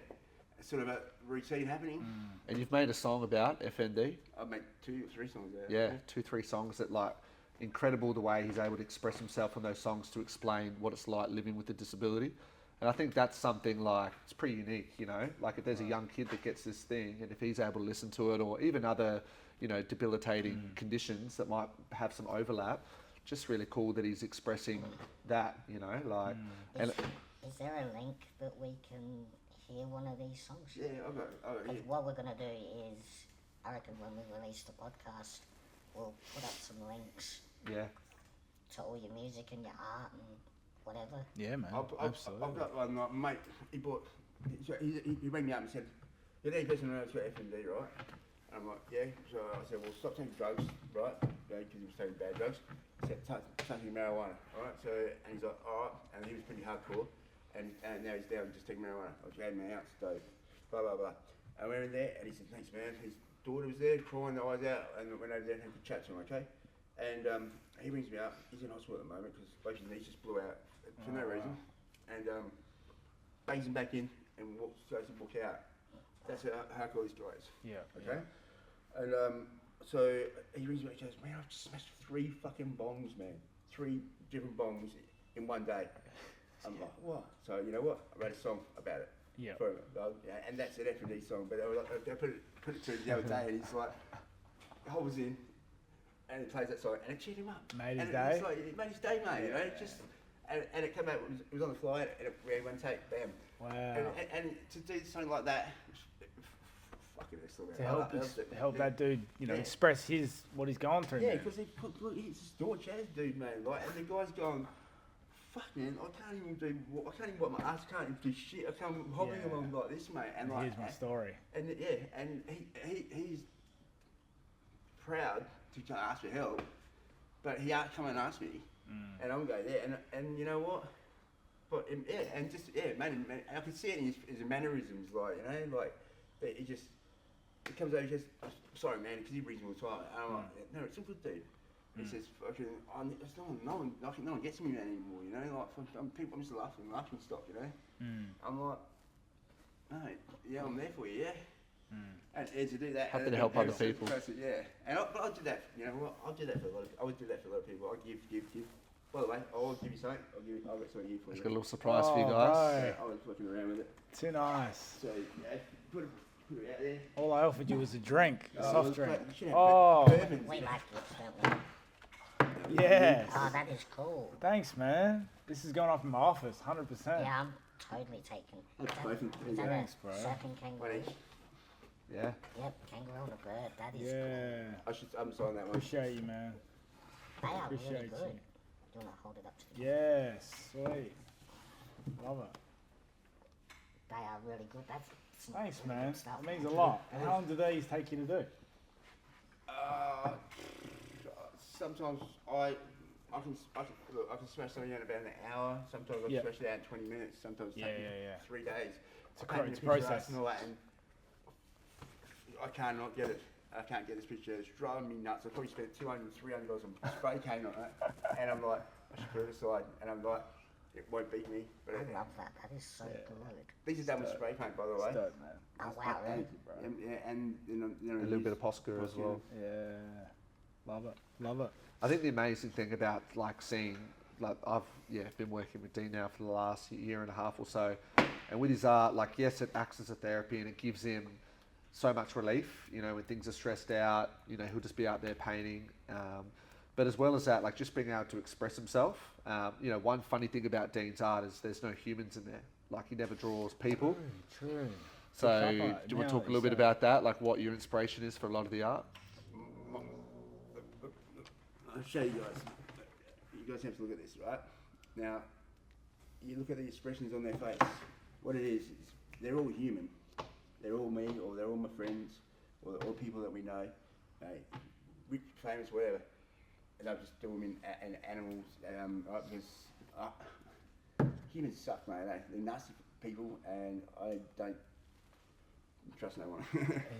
S3: It's sort of a routine happening.
S4: And you've made a song about FND.
S3: I've made 2 or 3 songs there.
S4: Yeah, 2-3 songs that, like, incredible the way he's able to express himself on those songs to explain what it's like living with a disability. And I think that's something like, it's pretty unique, like if there's a young kid that gets this thing and if he's able to listen to it, or even other, debilitating conditions that might have some overlap, just really cool that he's expressing that, like, and
S2: Is there a link that we can hear one of these songs?
S3: Yeah, I've got it.
S2: Because what we're going to do is, I reckon when we release the podcast, we'll put up some links
S4: yeah,
S2: to all your music and your art and whatever.
S1: Yeah, man.
S3: I've got one, like, mate, he rang me up and said, you're the only person who knows about FND, right? And I'm like, yeah. So I said, well, stop taking drugs, right? Because he was taking bad drugs. I said, start taking marijuana, alright? So, and he's like, alright. And he was pretty hardcore. And now he's down just taking marijuana. I was going my house, dope, blah, blah, blah. And we were in there, and he said, thanks, man. His daughter was there, crying their eyes out, and went over there and had a chat to him, okay? And he rings me up. He's in hospital at the moment because both his knees just blew out for no reason. And bangs him back in and goes to walk out. That's how hardcore this guy is.
S1: Yeah.
S3: Okay? And so he rings me up and goes, man, I've just smashed 3 fucking bongs, man. 3 different bongs in one day. I'm like, what? So you know what? I wrote a song about it.
S1: Yeah.
S3: For him. And that's an FD song. But I put it to him the other day, and he's like, I was in, and he plays that song, and it cheered him up.
S1: Made his
S3: and
S1: day.
S3: It's like, it made his day, mate. You know, it just. And it came out. It was on the fly, and we had one take. Bam.
S1: Wow.
S3: And to do something like that, fucking excellent.
S1: To help that dude, you know, express what he's going through.
S3: Yeah, because he's a staunch as dude, man. Like, and the guy's going, fuck, man, I can't even wipe my ass. I can't even do shit. I can't hobbling along like this, mate. And like,
S1: here's my story.
S3: And and he's proud to ask for help, but he can't come and ask me, and I'm going there, and you know what? But man, I can see it in his mannerisms, like, you know, like he comes over, he says, sorry, man, because he brings me all the time. And I'm like, no, it's all good, dude. He says, fucking, no one gets me anymore, you know, like, I'm just laughing stock, you know. I'm like, mate, yeah, I'm there for you, yeah. And to do that,
S4: Happy to help other people.
S3: Yeah, but I do that. You know what? I do that for a lot. I would do that for a lot of people. I give. By the way, I'll give you something. I'll get something here for you.
S4: It's got a little surprise for you guys.
S3: Yeah, I was fucking around with it.
S1: Too nice.
S3: So yeah, put it out there.
S1: All I offered you was a drink, a soft drink.
S3: Oh.
S2: We like gifts, don't we?
S1: Yes.
S2: Oh, that is cool.
S1: Thanks, man. This is going off in my office, 100%.
S2: Yeah, I'm totally taken. Is that
S1: Thanks, bro.
S2: a surfing kangaroo?
S4: Yeah.
S2: Yep, kangaroo and a bird. That is
S1: Yeah.
S3: I'm signing that one.
S1: Appreciate you, man.
S2: cool. They are really
S1: Appreciate
S2: good.
S1: you.
S2: Do you want to hold it up to the
S1: Yes, sweet. Love it.
S2: They are really good. That's some
S1: Thanks,
S2: really
S1: man.
S2: good stuff,
S1: That means
S2: man.
S1: a lot. And how long do these take you to do?
S3: Sometimes I can smash something out in about an hour. Sometimes I can smash it out in 20 minutes. Sometimes it takes me 3 days.
S1: It's a
S3: Painting the
S1: process.
S3: picture and all that, and I cannot get it. I can't get this picture. It's driving me nuts. I probably spent $200, $300 on spray cane on it, and I'm like, I should put it aside. And I'm like, it won't beat me. But
S2: I love that. That is so good.
S3: these are done with spray paint, by the way.
S1: It's dope, man.
S2: Oh, wow, really?
S3: And you know,
S4: A little bit of Posca as well.
S1: Yeah. Love it. Love it.
S4: I think the amazing thing about like seeing, like I've been working with Dean now for the last year and a half or so, and with his art, like yes, it acts as a therapy and it gives him so much relief. You know, when things are stressed out, you know, he'll just be out there painting. But as well as that, like just being able to express himself. You know, one funny thing about Dean's art is there's no humans in there. Like he never draws people.
S1: True.
S4: So do you want to talk a little bit about that, like what your inspiration is for a lot of the art?
S3: I'll show you guys. You guys have to look at this, right? Now, you look at the expressions on their face. What it is they're all human. They're all me, or they're all my friends, or people that we know, rich, famous, whatever. And I just do them in animals, right? Because humans suck, mate. They're nasty people, and I don't trust no one.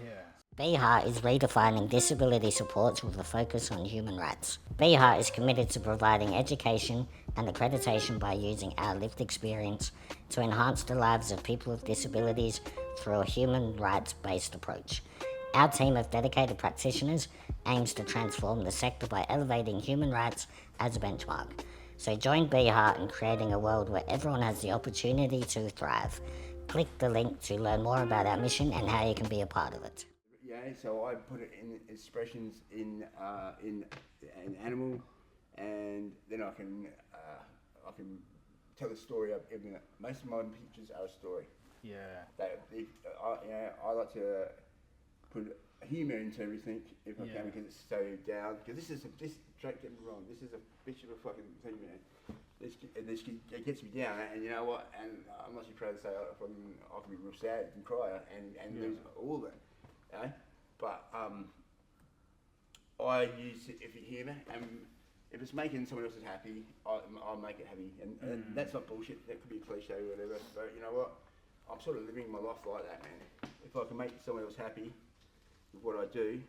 S1: Yeah.
S2: BHA is redefining disability supports with a focus on human rights. BHA is committed to providing education and accreditation by using our lived experience to enhance the lives of people with disabilities through a human rights-based approach. Our team of dedicated practitioners aims to transform the sector by elevating human rights as a benchmark. So join BHA in creating a world where everyone has the opportunity to thrive. Click the link to learn more about our mission and how you can be a part of it.
S3: Yeah, so I put it in expressions in an animal, and then I can tell the story of everything. Most of my pictures are a story.
S1: Yeah.
S3: I like to put humour into everything if I can, because it's so down. Because don't get me wrong, this is a bitch of a fucking thing, man. It gets me down, and you know what? And I'm not too proud to say I can be real sad and cry and lose all of it. You know? But I use it if you humour, and if it's making someone else happy, I'll make it happy. And that's not bullshit. That could be a cliche or whatever. But you know what? I'm sort of living my life like that, man. If I can make someone else happy with what I do,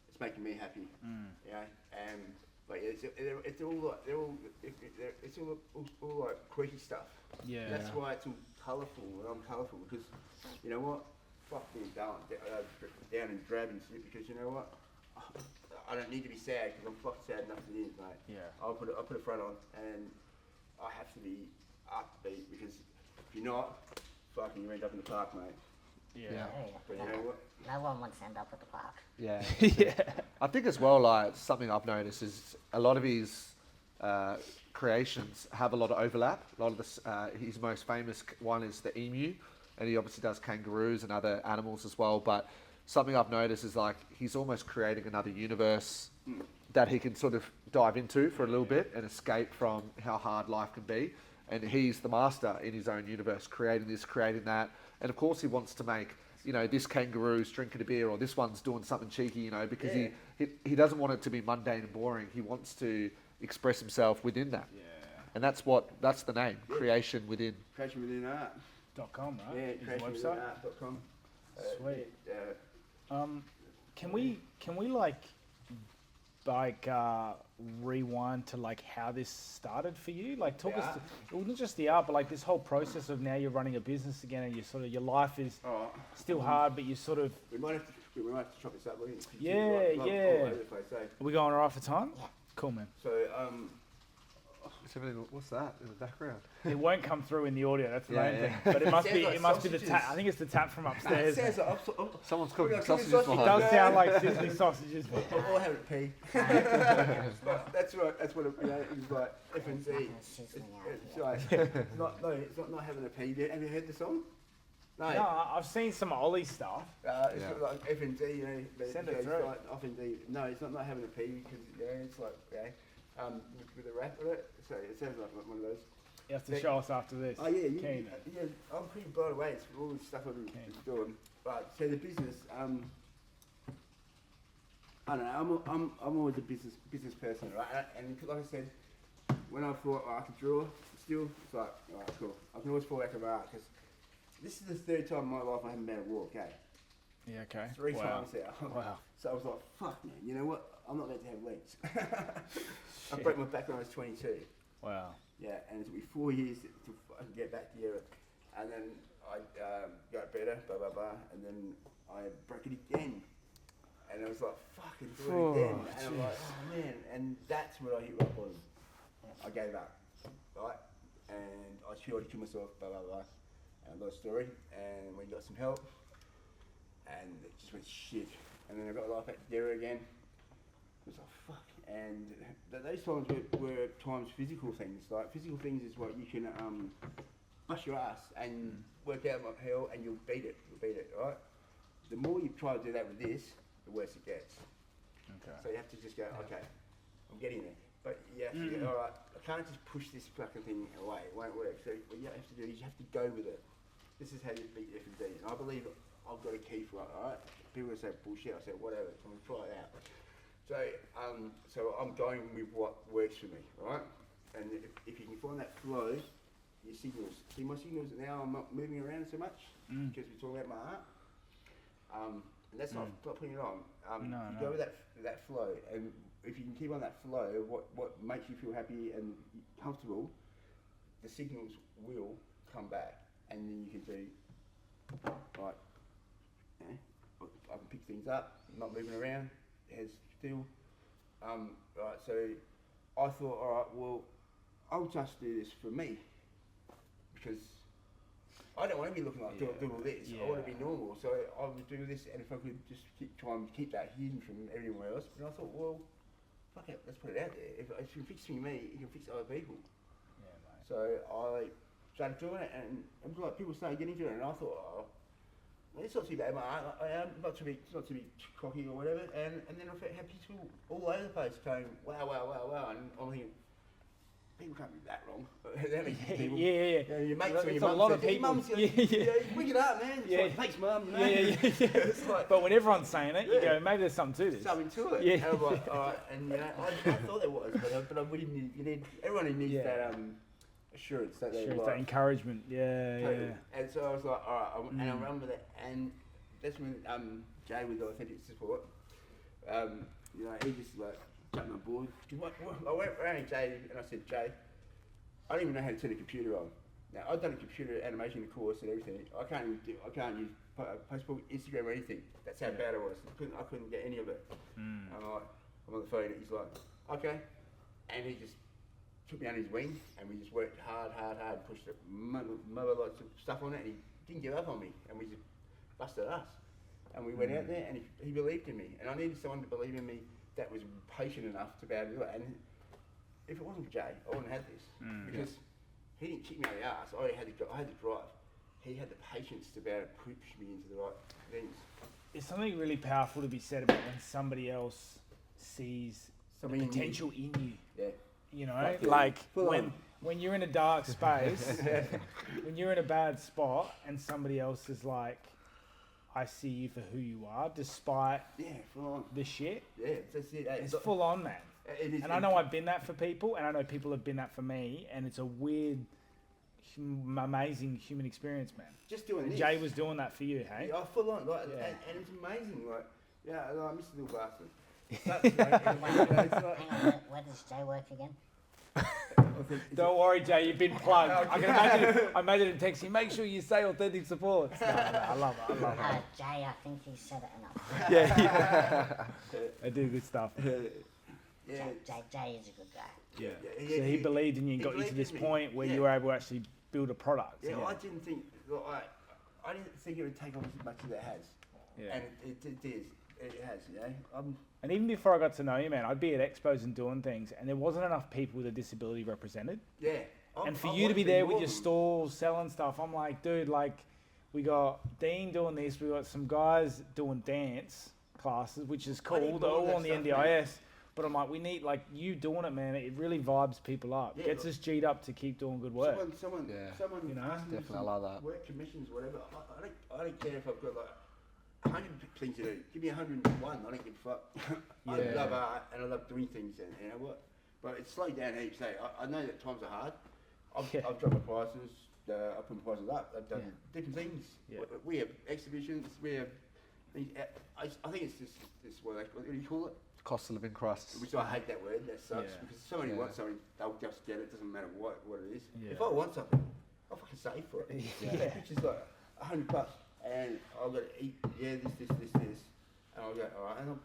S3: it's making me happy. You know? And but it's all like quirky stuff.
S1: Yeah.
S3: That's why it's all colourful, and I'm colourful, because you know what? Fuck being down and drab and shit, because you know what? I don't need to be sad, because I'm fucking sad enough as it is, mate.
S1: Yeah.
S3: I'll put a front on, and I have to be upbeat because if you're not, fucking you end up in the park, mate.
S1: Yeah.
S3: But you know what?
S2: No one wants to end up at the park.
S4: Yeah.
S1: Yeah.
S4: I think as well, like something I've noticed is a lot of his creations have a lot of overlap. A lot of his most famous one is the emu, and he obviously does kangaroos and other animals as well. But something I've noticed is like he's almost creating another universe that he can sort of dive into for a little bit and escape from how hard life can be. And he's the master in his own universe, creating this, creating that. And of course he wants to make, you know, this kangaroo's drinking a beer or this one's doing something cheeky, you know, because he doesn't want it to be mundane and boring. He wants to express himself within that.
S1: Yeah.
S4: And that's the name, Creation Within.
S3: Creation Within Art.
S1: .com, right?
S3: Yeah,
S1: Is the website.
S3: creationwithinart.com.
S1: Sweet.
S3: Yeah.
S1: Can we rewind to like how this started for you? Like talk us to, well, not just the art, but like this whole process of now you're running a business again and you sort of your life is still hard, but you sort of.
S3: We might have to chop this up, wouldn't we?
S1: Yeah,
S3: All
S1: yeah.
S3: over the place, eh?
S1: Are we going all right for time?
S2: Yeah.
S1: Cool, man.
S3: So
S4: What's that in the background?
S1: It won't come through in the audio. That's the
S4: Yeah,
S1: main
S4: yeah.
S1: thing. But it must
S3: Sounds
S1: be.
S3: like
S1: It must be the
S3: sausages.
S1: tap. I think it's the tap from
S3: it
S1: upstairs.
S3: sounds like
S4: Someone's cooking
S3: Look,
S4: sausages
S3: sausage
S1: It
S4: behind.
S1: does sound like sizzling sausages.
S3: all having a pee. That's right. That's what it's like. F and Z.
S2: Nothing sizzling out
S3: It's
S2: here.
S3: like it's not having a pee. Have you heard the song? No.
S1: No, I've seen some Ollie stuff.
S3: It's
S4: Yeah.
S3: sort of like F and Z, you know.
S1: Send it
S3: it's
S1: through.
S3: like F and Z. No, it's not having a pee because it's like with a rap on it. So it sounds like one of those.
S1: You have to show us after this.
S3: Oh yeah,
S1: Keen.
S3: I'm pretty blown away. It's all the stuff I'm doing. Right, so the business. I don't know. I'm always a business person, right? And like I said, when I thought I could draw, still, it's like, alright, cool. I can always fall back on art because this is the third time in my life I haven't been able to walk. Okay.
S1: Yeah. Okay.
S3: 3
S1: Wow.
S3: times now.
S1: Wow.
S3: So I was like, fuck man, you know what? I'm not meant to have legs. I
S1: Shit.
S3: broke my back when I was 22.
S1: Wow.
S3: Yeah, and it took me 4 years to fucking get back together. And then I got better, blah, blah, blah. And then I broke it again. And I was like, fucking do it again. And I'm like, oh man. And that's when I hit rock bottom. I gave up, right? And I tried to kill myself, blah, blah, blah. And I got a story, and we got some help. And it just went shit. And then I got life back together again. It was like, fuck. And those times were times physical things. Like, physical things is what you can bust your ass and work out like hell, and you'll beat it. Right? The more you try to do that with this, the worse it gets.
S1: Okay.
S3: So you have to just go, okay, I'm getting there. But you have to go, all right, I can't just push this fucking thing away. It won't work. So what you have to do is you have to go with it. This is how you beat F and Z. And I believe I've got a key for it, all right? People say bullshit. I say, whatever, I'm going to try it out. So I'm going with what works for me, all right? And if you can find that flow, your signals. See, my signals now, I'm not moving around so much because we're talking about my art. And that's not putting it on. You go with that flow, and if you can keep on that flow, what makes you feel happy and comfortable, the signals will come back, and then you can do, right, I can pick things up, not moving around, head's still. Right, so I thought, all right, well, I'll just do this for me, because I don't want to be looking like doing all this. I want to be normal, so I would do this, and if I could just try and keep that hidden from everyone else. And I thought, well, fuck it, let's put it out there. If you can fix me, you can fix other people.
S1: Yeah, mate.
S3: So I started doing it, and it was like people started getting into it, and I thought, well, it's not too bad, mate. I am not to be cocky or whatever. And then I had people all over the place going, wow, and I'm thinking, people can't be that wrong. That many people.
S1: Yeah.
S3: Your mates
S1: It's
S3: or your
S1: a
S3: mum
S1: lot of
S3: says,
S1: people.
S3: Wig it up, man. It's like, thanks, mum. You know? It's like,
S1: But when everyone's saying it, you go, maybe there's something to this.
S3: something to it.
S1: Yeah.
S3: And I'm like, all right. And you know, I thought there was, but I really need. You need everyone who needs that assurance that they're
S1: Sure,
S3: right.
S1: that encouragement. Yeah.
S3: And so I was like, all right, and I remember that, and that's when Jay with Authentic Support, you know, he just like jumped on board. I went around to Jay and I said, Jay, I don't even know how to turn a computer on. Now I've done a computer animation course and everything. I can't use Facebook, Instagram or anything. That's how bad I was. I couldn't get any of it. I'm on the phone. And he's like, okay, and he just took me under his wing, and we just worked hard, pushed it, mother lots of stuff on it, and he didn't give up on me, and we just busted us. And we went out there, and he believed in me, and I needed someone to believe in me that was patient enough to be able to do it. And if it wasn't for Jay, I wouldn't have this, because he didn't kick me out of the arse. I had the drive. He had the patience to be able to push me into the right things.
S1: There's something really powerful to be said about when somebody else sees
S3: Something
S1: the
S3: in
S1: potential in you.
S3: Yeah.
S1: You know,
S3: Like,
S1: like
S3: full on.
S1: when you're in a dark space, when you're in a bad spot, and somebody else is like, "I see you for who you are," despite
S3: Full on.
S1: the shit.
S3: Yeah, that's it.
S1: It's full on, man.
S3: It is,
S1: And I know I've been that for people, and I know people have been that for me, and it's a weird, amazing human experience, man.
S3: just doing
S1: And
S3: this.
S1: Jay was doing that for you, hey?
S3: Yeah, full on, like,
S1: Yeah.
S3: and it's amazing, like, I miss the little bastard. But, it's like,
S2: Hang on, where does Jay work again?
S1: Don't worry, Jay, you've been plugged. I can imagine. I made it in text. Make sure you say authentic supports. No, I love it. I love it.
S2: Jay, I think you said it enough.
S1: Yeah, I do good stuff.
S3: yeah,
S2: Jay is a good guy.
S1: Yeah.
S3: yeah,
S1: So he believed in you and
S3: he
S1: got you to
S3: believed
S1: this
S3: in me.
S1: point where
S3: Yeah.
S1: you were able to actually build a product.
S3: yeah,
S1: together.
S3: I didn't think, like, I didn't think it would take off as much as it has.
S1: Yeah.
S3: And it is. It has, you know.
S1: And even before I got to know you, man, I'd be at expos and doing things, and there wasn't enough people with a disability represented.
S3: Yeah.
S1: And for you to be there with your stalls selling stuff, I'm like, dude, like, we got Dean doing this, we got some guys doing dance classes, which is
S3: I
S1: cool.
S3: didn't
S1: They're
S3: know
S1: all
S3: that
S1: on the
S3: stuff,
S1: NDIS. But I'm like, we need, like, you doing it, man. It really vibes people up.
S3: Yeah,
S1: Gets
S3: look.
S1: us G'd up to keep doing good work.
S3: Someone,
S1: You know?
S3: asked me
S4: Definitely,
S3: some
S4: I like that.
S3: work commissions, whatever. I don't care if I've got like 100 things to do. Give me 101. I don't give a fuck. I
S1: Yeah.
S3: love art and I love doing things, and you know what? But it's slowed down heaps. Hey, I know that times are hard. I've dropped my prices. I put my prices up. I've done different things.
S1: Yeah.
S3: We have exhibitions. We have things. I think it's this what do you call it?
S4: Cost of living crisis.
S3: Which I hate that word. That sucks
S1: Yeah.
S3: because if somebody
S4: Yeah.
S3: wants something, they'll just get it. Doesn't matter what it is.
S1: Yeah.
S3: If I want something, I'll fucking save for it.
S1: Yeah.
S3: Which is like $100, and I've got to eat. Yeah, this, and I'll go all right, and I'll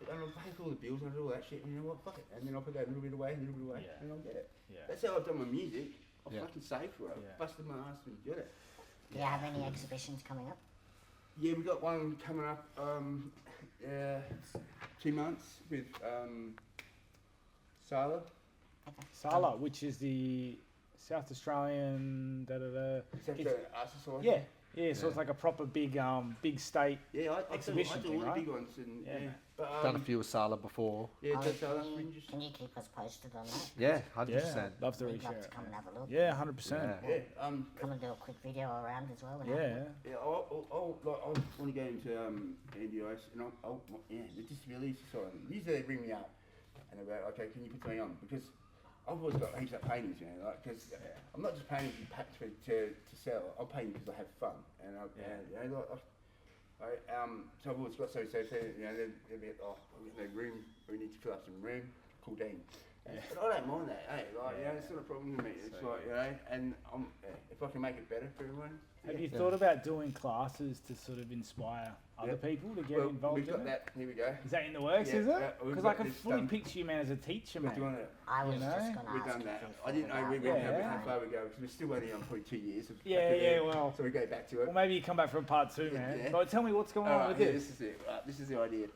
S3: pay for all the bills and all that shit. And you know what? Fuck it. And then I'll put that a little bit away,
S1: Yeah.
S3: and I'll get it.
S1: Yeah.
S3: That's how I've done my music. I've
S4: Yeah.
S3: fucking saved for it.
S1: Yeah.
S3: Busted my ass and got it.
S2: Do you have any exhibitions coming up?
S3: Yeah, we got one coming up. 2 months with Sala.
S1: Sala, which is the South Australian,
S3: It's
S1: It's-
S3: the Art Society.
S1: Yeah, so it's like a proper big state.
S3: Yeah, I
S1: Exhibition
S3: do
S1: thing,
S3: all the
S1: right?
S3: big ones, and
S1: Yeah.
S3: but
S4: Done a few with Sala before.
S3: Yeah,
S2: Oh,
S3: that's Sala.
S2: can you keep us posted on that?
S4: Yeah, 100%.
S1: Yeah, love to
S2: We'd love
S1: reshare
S2: to
S1: it.
S2: come and have a look.
S1: Yeah, 100%.
S3: Yeah,
S2: Come and do a quick video around as well. And have a
S1: Yeah.
S2: look.
S3: yeah. I want to go into NDIS, and the Disability Society. Usually they bring me up, and they're like, okay, can you put something on? Because I've always got heaps of paintings, you know, like, because I'm not just painting to sell. I'm painting because I have fun, and you know, like, so I've always got so you know, they'll be we've got no room, we need to fill up some room. Cool, Dean. But I don't mind that, hey, like, you know, it's not a problem to me. It's like, you know, and if I can make it better for everyone.
S1: Have you thought about doing classes to sort of inspire other people to get involved
S3: We've
S1: in
S3: got
S1: it?
S3: that. Here we go.
S1: Is that in the works,
S3: Yeah,
S1: is
S3: yeah,
S1: it?
S3: we've
S1: Because I
S3: got
S1: can
S3: this
S1: fully
S3: done.
S1: picture you, man, as a teacher,
S3: We're
S1: man.
S3: doing it.
S2: I was
S1: You know?
S2: just going to
S3: We've
S2: ask
S3: done
S2: if
S3: that.
S2: you
S3: I didn't know
S2: thought
S3: we
S2: about
S3: went
S1: Yeah.
S3: how far we go because we're still only on probably 2 years. Of
S1: Yeah,
S3: back
S1: yeah,
S3: there.
S1: well.
S3: So we go back to it.
S1: Well, maybe you come back for a part 2,
S3: Yeah,
S1: man.
S3: yeah.
S1: But tell me what's going on
S3: Alright,
S1: with
S3: yeah,
S1: this.
S3: this is it. Right, this is the idea.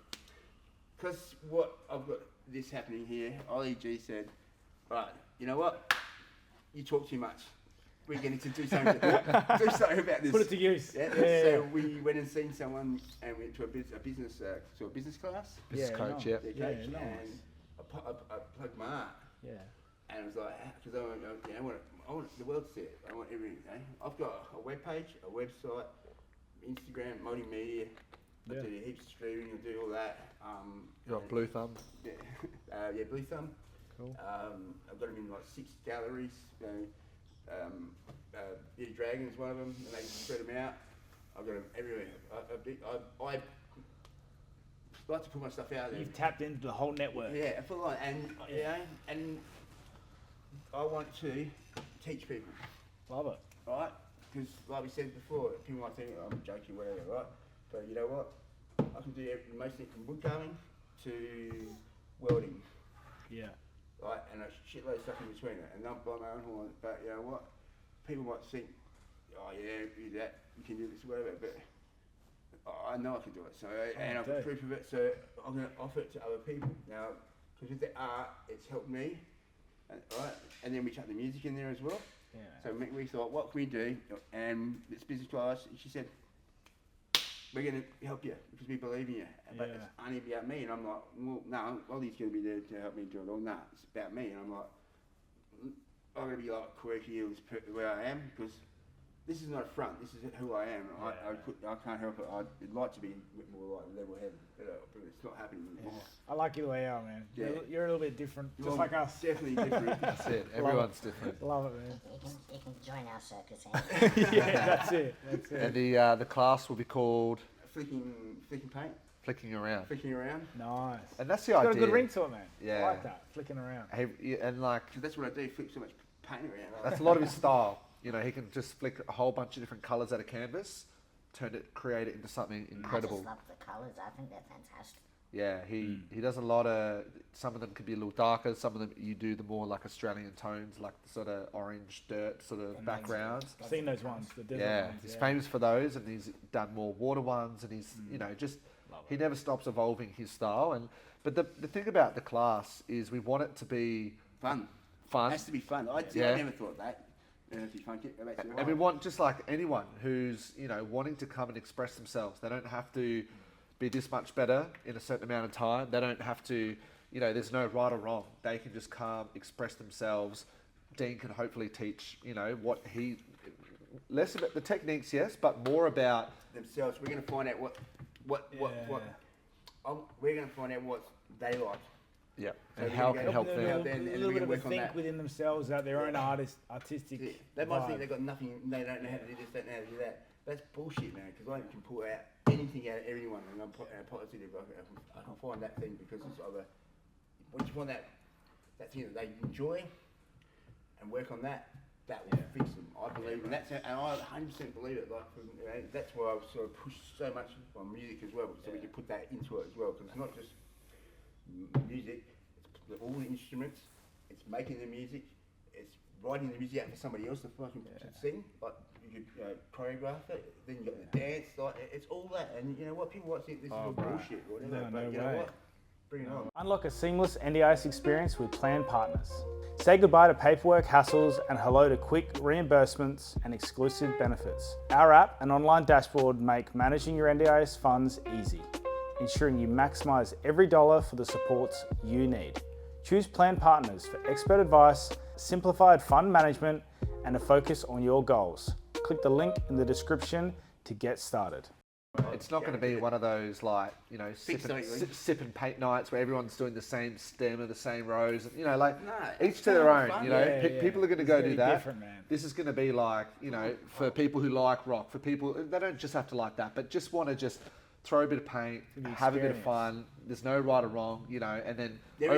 S3: Because what I've got this happening here, Ollie G said, right, you know what? You talk too much. We're going to do something about this.
S1: Put it to use.
S3: Yeah,
S1: Yeah.
S3: so we went and seen someone and went to a business class.
S4: Business
S1: Yeah,
S4: coach,
S1: nice.
S4: yeah.
S3: Their
S1: Yeah,
S3: coach,
S1: nice.
S3: and I plugged my art.
S1: Yeah.
S3: And I was like, because I want the world to see it. I want everything. I've got a web page, a website, Instagram, multimedia. I
S1: Yeah.
S3: do heaps of streaming. I do all that.
S4: You're on Blue Thumb.
S3: Yeah, yeah, Blue Thumb.
S1: Cool.
S3: I've got them in like 6 galleries. You know, Eddie Dragon's one of them, and they spread them out. I've got them everywhere. I like to put my stuff out there.
S1: You've tapped into the whole network.
S3: Yeah, full on, and you know, and I want to teach people,
S1: Love it.
S3: right? Because like we said before, people might think I'm joking, whatever, right? But you know what? I can do most things from wood carving to welding,
S1: Yeah.
S3: right, and a shitload of stuff in between it, and I'm blowing my own horn. But you know what? People might think, oh yeah, you do that, you can do this, whatever. But I know I can do it. So and I've got proof of it. So I'm going to offer it to other people now, because with the art, it's helped me. Right, and then we chucked the music in there as well.
S1: Yeah.
S3: So we thought, what can we do? And this business class, she said, we're going to help you because we believe in you. But it's only about me. And I'm like, well, no, Ollie's going to be there to help me do it all. No, it's about me. And I'm like, I'm going to be like quirky where I am because this is not a front. This is who I am. I can't help it. I'd like to be more like level-headed, but it's not happening anymore.
S1: I like you the way you are, man.
S3: Yeah.
S1: You're a little bit different, just like us.
S3: Definitely different.
S4: That's it. Everyone's different.
S1: Love it, man.
S2: You can join our circus. Eh?
S1: Yeah, that's it. That's it.
S4: And the class will be called
S3: Flicking paint.
S4: Flicking Around.
S3: Flicking around.
S1: Nice.
S4: And that's the
S1: It's
S4: idea.
S1: got a good ring to it, man.
S4: Yeah.
S1: I like that. Flicking around.
S4: And like,
S3: Because that's what I do, flick so much paint around.
S4: that's a lot of his style. You know, he can just flick a whole bunch of different colours at a canvas, create it into something
S2: I
S4: incredible.
S2: just love the colours. I think they're fantastic.
S4: Yeah, he does a lot of. Some of them could be a little darker. Some of them you do the more like Australian tones, like the sort of orange dirt sort of backgrounds.
S1: I've seen those ones. The desert
S4: Yeah,
S1: ones,
S4: he's famous for those, and he's done more water ones, and he's you know just he never stops evolving his style. And but the thing about the class is we want it to be
S3: Fun.
S4: fun.
S3: It has to be fun. I never thought that. It'd be fun.
S4: And we want just like anyone who's wanting to come and express themselves. They don't have to be this much better in a certain amount of time. They don't have to, there's no right or wrong. They can just come, express themselves. Dean can hopefully teach, what he, less about the techniques, yes, but more about
S3: themselves. We're going to find out what we're going to find out what they like.
S4: Yeah,
S3: So
S4: and
S3: we're
S4: how
S3: gonna
S4: can help
S3: go-
S4: them.
S3: out there and
S1: a
S3: we're
S1: little bit
S3: gonna
S1: of a
S3: work on
S1: think
S3: that.
S1: within themselves that their own artistic.
S3: Yeah, they might think
S1: vibe.
S3: they've got nothing, they don't know how to do this, don't know how to do that. That's bullshit, man, because I can pull out anything out of everyone and I'm positive. I can find that thing because it's either, once you find that thing that they enjoy and work on that, that will fix them. I believe, and I 100% believe it. Like, that's why I've sort of pushed so much on music as well, so we can put that into it as well, because it's not just music, it's all the instruments, it's making the music, it's writing the music out for somebody else to fucking sing, like you could choreograph it, then you got the dance, like it's all that, and you know what, people might think this is all bullshit or whatever, but you know what, bring it on.
S1: Unlock a seamless NDIS experience with Plan Partners. Say goodbye to paperwork hassles and hello to quick reimbursements and exclusive benefits. Our app and online dashboard make managing your NDIS funds easy, ensuring you maximize every dollar for the supports you need. Choose Plan Partners for expert advice, simplified fund management, and a focus on your goals. Click the link in the description to get started.
S4: It's not going to be one of those like sip and paint nights where everyone's doing the same stem or the same rows. And, each to their own.
S3: Fun.
S4: People are going to go do that.
S1: Man.
S4: This is going to be like for people who like rock. For people they don't just have to like that, but just want to just throw a bit of paint, have a bit of fun. There's no right or wrong, and then
S3: There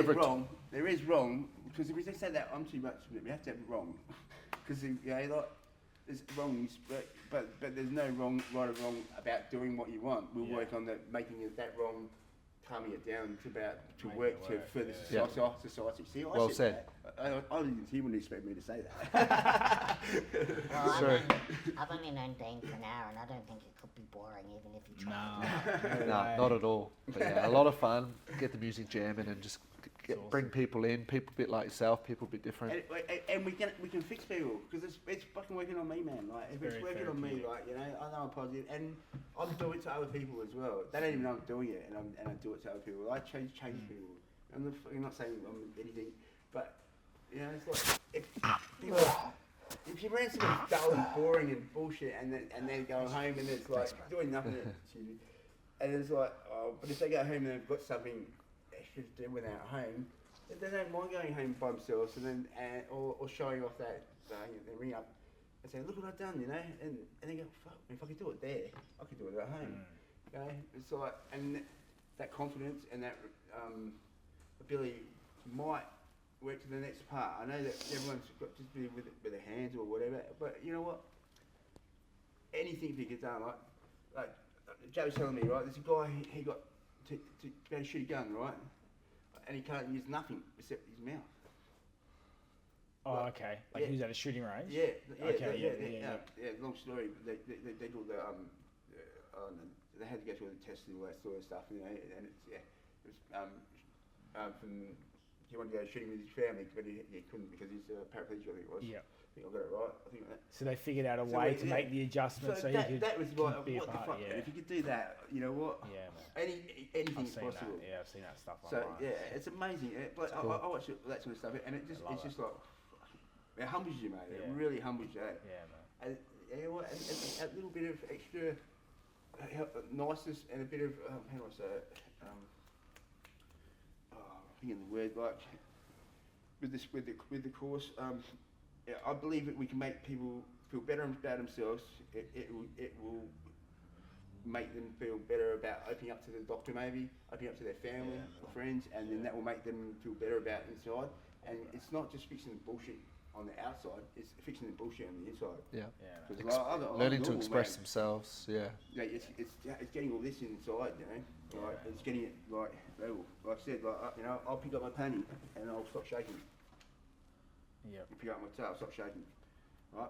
S3: is wrong because if we just say that I'm too much, we have to have wrong because there's wrongs, but there's no right or wrong about doing what you want. We'll work on making it that wrong, calming it down to work to further society. See,
S4: well said.
S3: I didn't. He wouldn't expect me to say that.
S2: Well, I've only known Dean for an hour, and I don't think it could be boring, even if you tried.
S4: No, not at all. But yeah, a lot of fun. Get the music jamming and just bring people in. People a bit like yourself. People a bit different.
S3: And we can fix people because it's fucking working on me, man. Like if it's working on me, I know I'm positive, and I'm doing it to other people as well. They don't even know I'm doing it, and I do it to other people. I change people. I'm not saying I'm anything, but it's like if you ran something dull and boring and bullshit, and then go home and it's like doing nothing, and it's like, but if they go home and they've got something extra to do when they're at home, they don't mind going home by themselves and then or showing off that they ring up and say, look what I've done, and they go, fuck, if I could do it there, I could do it at home. It's like, and that confidence and that ability might work to the next part. I know that everyone's got to be with their hands or whatever, but you know what? Anything can get done. Like Joe was telling me, right? There's a guy he got to go shoot a gun, right? And he can't use nothing except his mouth.
S1: Oh,
S3: Like,
S1: okay. Like
S3: yeah.
S1: who's at a shooting range?
S3: Yeah.
S1: Okay,
S3: Yeah. Long story. They do all the they had to go through all the tests and all that sort of stuff, you know. And it's it was from he wanted to go shooting with his family, but he couldn't because he's paraplegic. I think it was.
S1: Yeah.
S3: I think I got it right. I think that.
S1: So they figured out a
S3: So
S1: way
S3: we-
S1: to
S3: yeah.
S1: make the adjustment so,
S3: that,
S1: he could
S3: that was like,
S1: be a
S3: what the
S1: part.
S3: fuck?
S1: Yeah.
S3: Man? If you could do that, you know what?
S1: Yeah, man.
S3: Anything
S1: I've
S3: is
S1: seen
S3: possible.
S1: that. Yeah, I've seen that stuff
S3: So
S1: online.
S3: yeah, it's amazing. But
S1: It's cool.
S3: I watch that sort of stuff, and it
S1: love
S3: it's
S1: it.
S3: just like it humbles you, mate. It
S1: Yeah.
S3: really humbles you.
S1: Yeah, man.
S3: And you know what? And a little bit of extra niceness and a bit of how do I say it? Thinking the word like with the course. Yeah, I believe that we can make people feel better about themselves. It will make them feel better about opening up to the doctor, maybe opening up to their family or friends, and then that will make them feel better about inside. And it's not just fixing the bullshit on the outside; it's fixing the bullshit on the inside.
S4: Yeah.
S1: Yeah, man.
S3: 'Cause like, I'm
S4: Learning to
S3: normal,
S4: express
S3: man.
S4: themselves. Yeah.
S3: Yeah, it's getting all this inside, you know. Like it's getting it like I said, like you know, I'll pick up my pony and I'll stop shaking.
S1: Yep.
S3: You pick up my tail, I'll stop shaking. Right?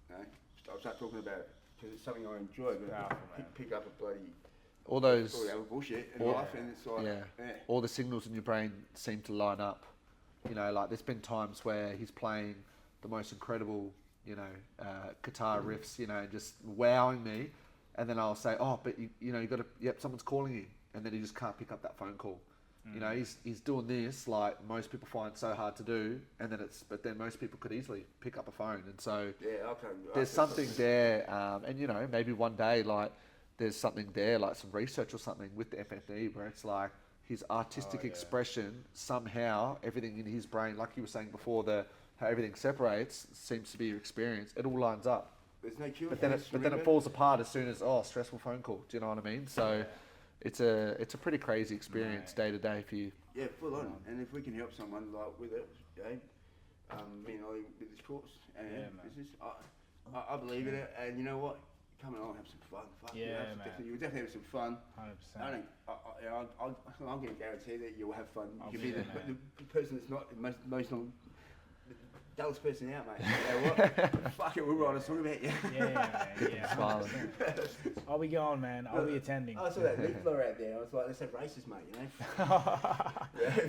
S3: No, I'll start talking about it because it's something I enjoy. But
S1: powerful, man.
S3: pick up a bloody
S4: All those.
S3: all the other bullshit in
S4: all-
S3: life, and it's like
S4: Yeah. All the signals in your brain seem to line up. You know, like there's been times where he's playing the most incredible, you know, guitar riffs, you know, just wowing me, and then I'll say, oh, but you know, you got to, yep, someone's calling you, and then he just can't pick up that phone call. You know, he's doing this like most people find so hard to do, and then but then most people could easily pick up a phone, and so there's something there, and you know, maybe one day like there's something there, like some research or something with the FFD where it's like his artistic expression somehow, everything in his brain, like you were saying before, how everything separates seems to be your experience. It all lines up.
S3: There's no cure.
S4: But then it falls apart as soon as stressful phone call. Do you know what I mean? So it's a pretty crazy experience day to day for you.
S3: Yeah, full on. And if we can help someone like with it, you know, me and Ollie with this course and business, I believe in it. And you know what? Come along, have some fun.
S1: Yeah,
S3: you know,
S1: man.
S3: you'll definitely have some fun.
S1: 100%.
S3: I'm going to guarantee that you'll have fun.
S1: I'll
S3: You'll
S1: be
S3: be
S1: there, man.
S3: the person that's not the most the dullest person out, mate. You know what? Fuck it, we'll write a song about you.
S1: Yeah.
S4: Smiling.
S1: 100%. I'll be going, man. I'll be attending.
S3: I saw that leaf blower out there. I was like, let's have races, mate. You know.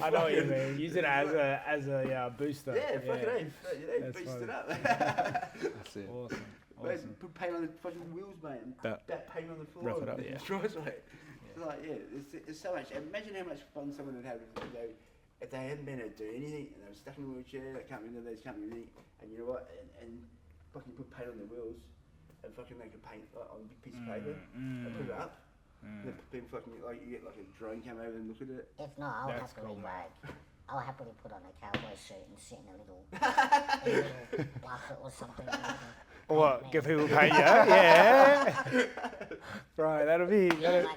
S1: I know what you mean. Use it as a booster.
S3: Yeah, fucking A. You know,
S1: That's
S3: beast
S1: funny.
S3: it up.
S4: That's it.
S1: Awesome.
S3: Mate, put paint on the fucking wheels, mate, and that paint on the floor.
S1: Rough it up,
S3: and
S1: yeah.
S3: destroys, mate. It's like, it's so much. Imagine how much fun someone would have if they hadn't been able to do anything and they were stuck in a wheelchair, they can't do anything, and you know what? And fucking put paint on the wheels, and fucking they could paint like, on a big piece of paper and put it up. Then fucking like you get like a drone come over and look at it.
S2: If not, I'll
S1: That's
S2: happily
S1: cool, man.
S2: I'll happily put on a cowboy suit and sit in a little bucket or something.
S1: What? Give people paint you? Yeah. Right, that'll be.
S2: Like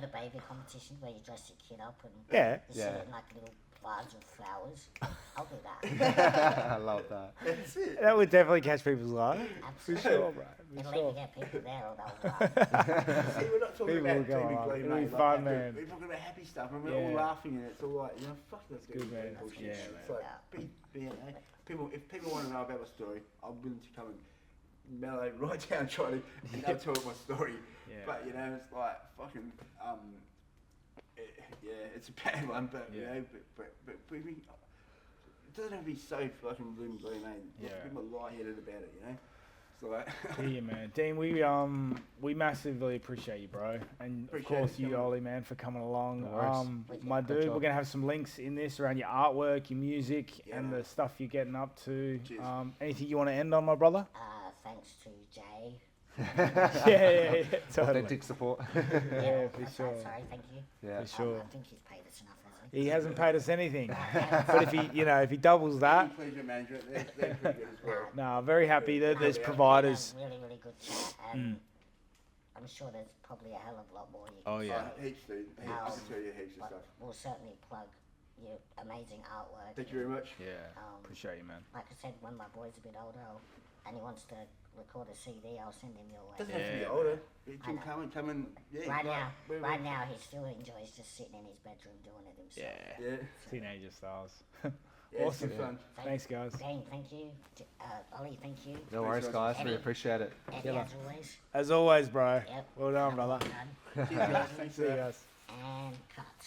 S2: the baby competition where you dress your kid up and
S1: Yeah.
S2: you sit in like little vase of flowers. I'll do that.
S4: I love that.
S3: That's it.
S1: That would definitely catch people's eye. For
S2: Absolutely.
S1: sure, bro.
S2: It'll
S1: For sure.
S2: either get people there or they'll laugh.
S3: See, we're not talking
S1: People
S3: about
S1: will go
S3: TV
S1: up.
S3: glue,
S1: It'll
S3: mate.
S1: be
S3: like
S1: fun,
S3: that.
S1: man.
S3: We're talking about happy stuff, and we're
S1: Yeah.
S3: all laughing, and it's all like, you know, fuck this.
S1: good, man.
S3: Bullshit.
S1: Yeah,
S3: It's
S1: man.
S3: like, you know, if people want to know about my story, I'm willing to come and mellow right down, trying to, and they'll tell my story.
S1: Yeah.
S3: But you know, it's like fucking, it's a bad one, but you know, but we, it doesn't have to be so fucking gloom and gloom, mate.
S1: Yeah.
S3: Be more light-headed about it, you know. So like,
S1: Yeah, man. Dean, we massively appreciate you, bro, and
S3: Appreciate
S1: of course
S3: you
S1: you,
S3: coming.
S1: Ollie, man, for coming along.
S4: No worries.
S1: My
S4: Good
S1: dude,
S4: job.
S1: we're gonna have some links in this around your artwork, your music,
S3: Yeah,
S1: and
S3: man.
S1: the stuff you're getting up to.
S3: Cheers.
S1: Anything you want to end on, my brother?
S2: Thanks to Jay.
S1: Yeah, totally.
S4: Authentic support.
S1: Yeah, for
S2: I'm
S1: sure.
S2: sorry, thank you.
S4: Yeah.
S1: For sure.
S2: I think he's paid us enough, hasn't he?
S1: He hasn't paid us anything, but if he doubles that,
S3: pleasure management, they're pretty good as well.
S1: no, very happy that there's
S3: Yeah.
S1: providers.
S2: Really, really good chat, and I'm sure there's probably a hell of a lot more you can
S1: Oh yeah.
S3: Heaps, dude. Heaps. I can tell you heaps of
S2: but
S3: stuff.
S2: we'll certainly plug your amazing artwork.
S3: Thank you very much.
S1: Yeah,
S2: Um,
S1: appreciate you, man.
S2: Like I said, when my boy's a bit older and he wants to record a CD, I'll send him your way.
S3: Doesn't have to be
S1: Yeah,
S3: older. It
S2: I
S3: can
S2: know.
S3: come and yeah.
S2: Right now, he still enjoys just sitting in his bedroom doing it himself.
S1: Yeah.
S3: Yeah.
S1: Teenager styles.
S3: Yeah, it's
S1: Awesome.
S3: good fun.
S1: Thanks, guys.
S2: Dean, thank you. Ollie, thank you.
S4: No worries, guys. Really
S2: Eddie.
S4: appreciate it.
S2: Eddie,
S1: Killer.
S2: as always.
S1: As always, bro.
S2: Yep.
S1: Well done, brother.
S2: Done.
S3: Cheers, guys. Thanks
S1: See
S3: for
S1: you
S3: that.
S1: guys.
S2: And cut.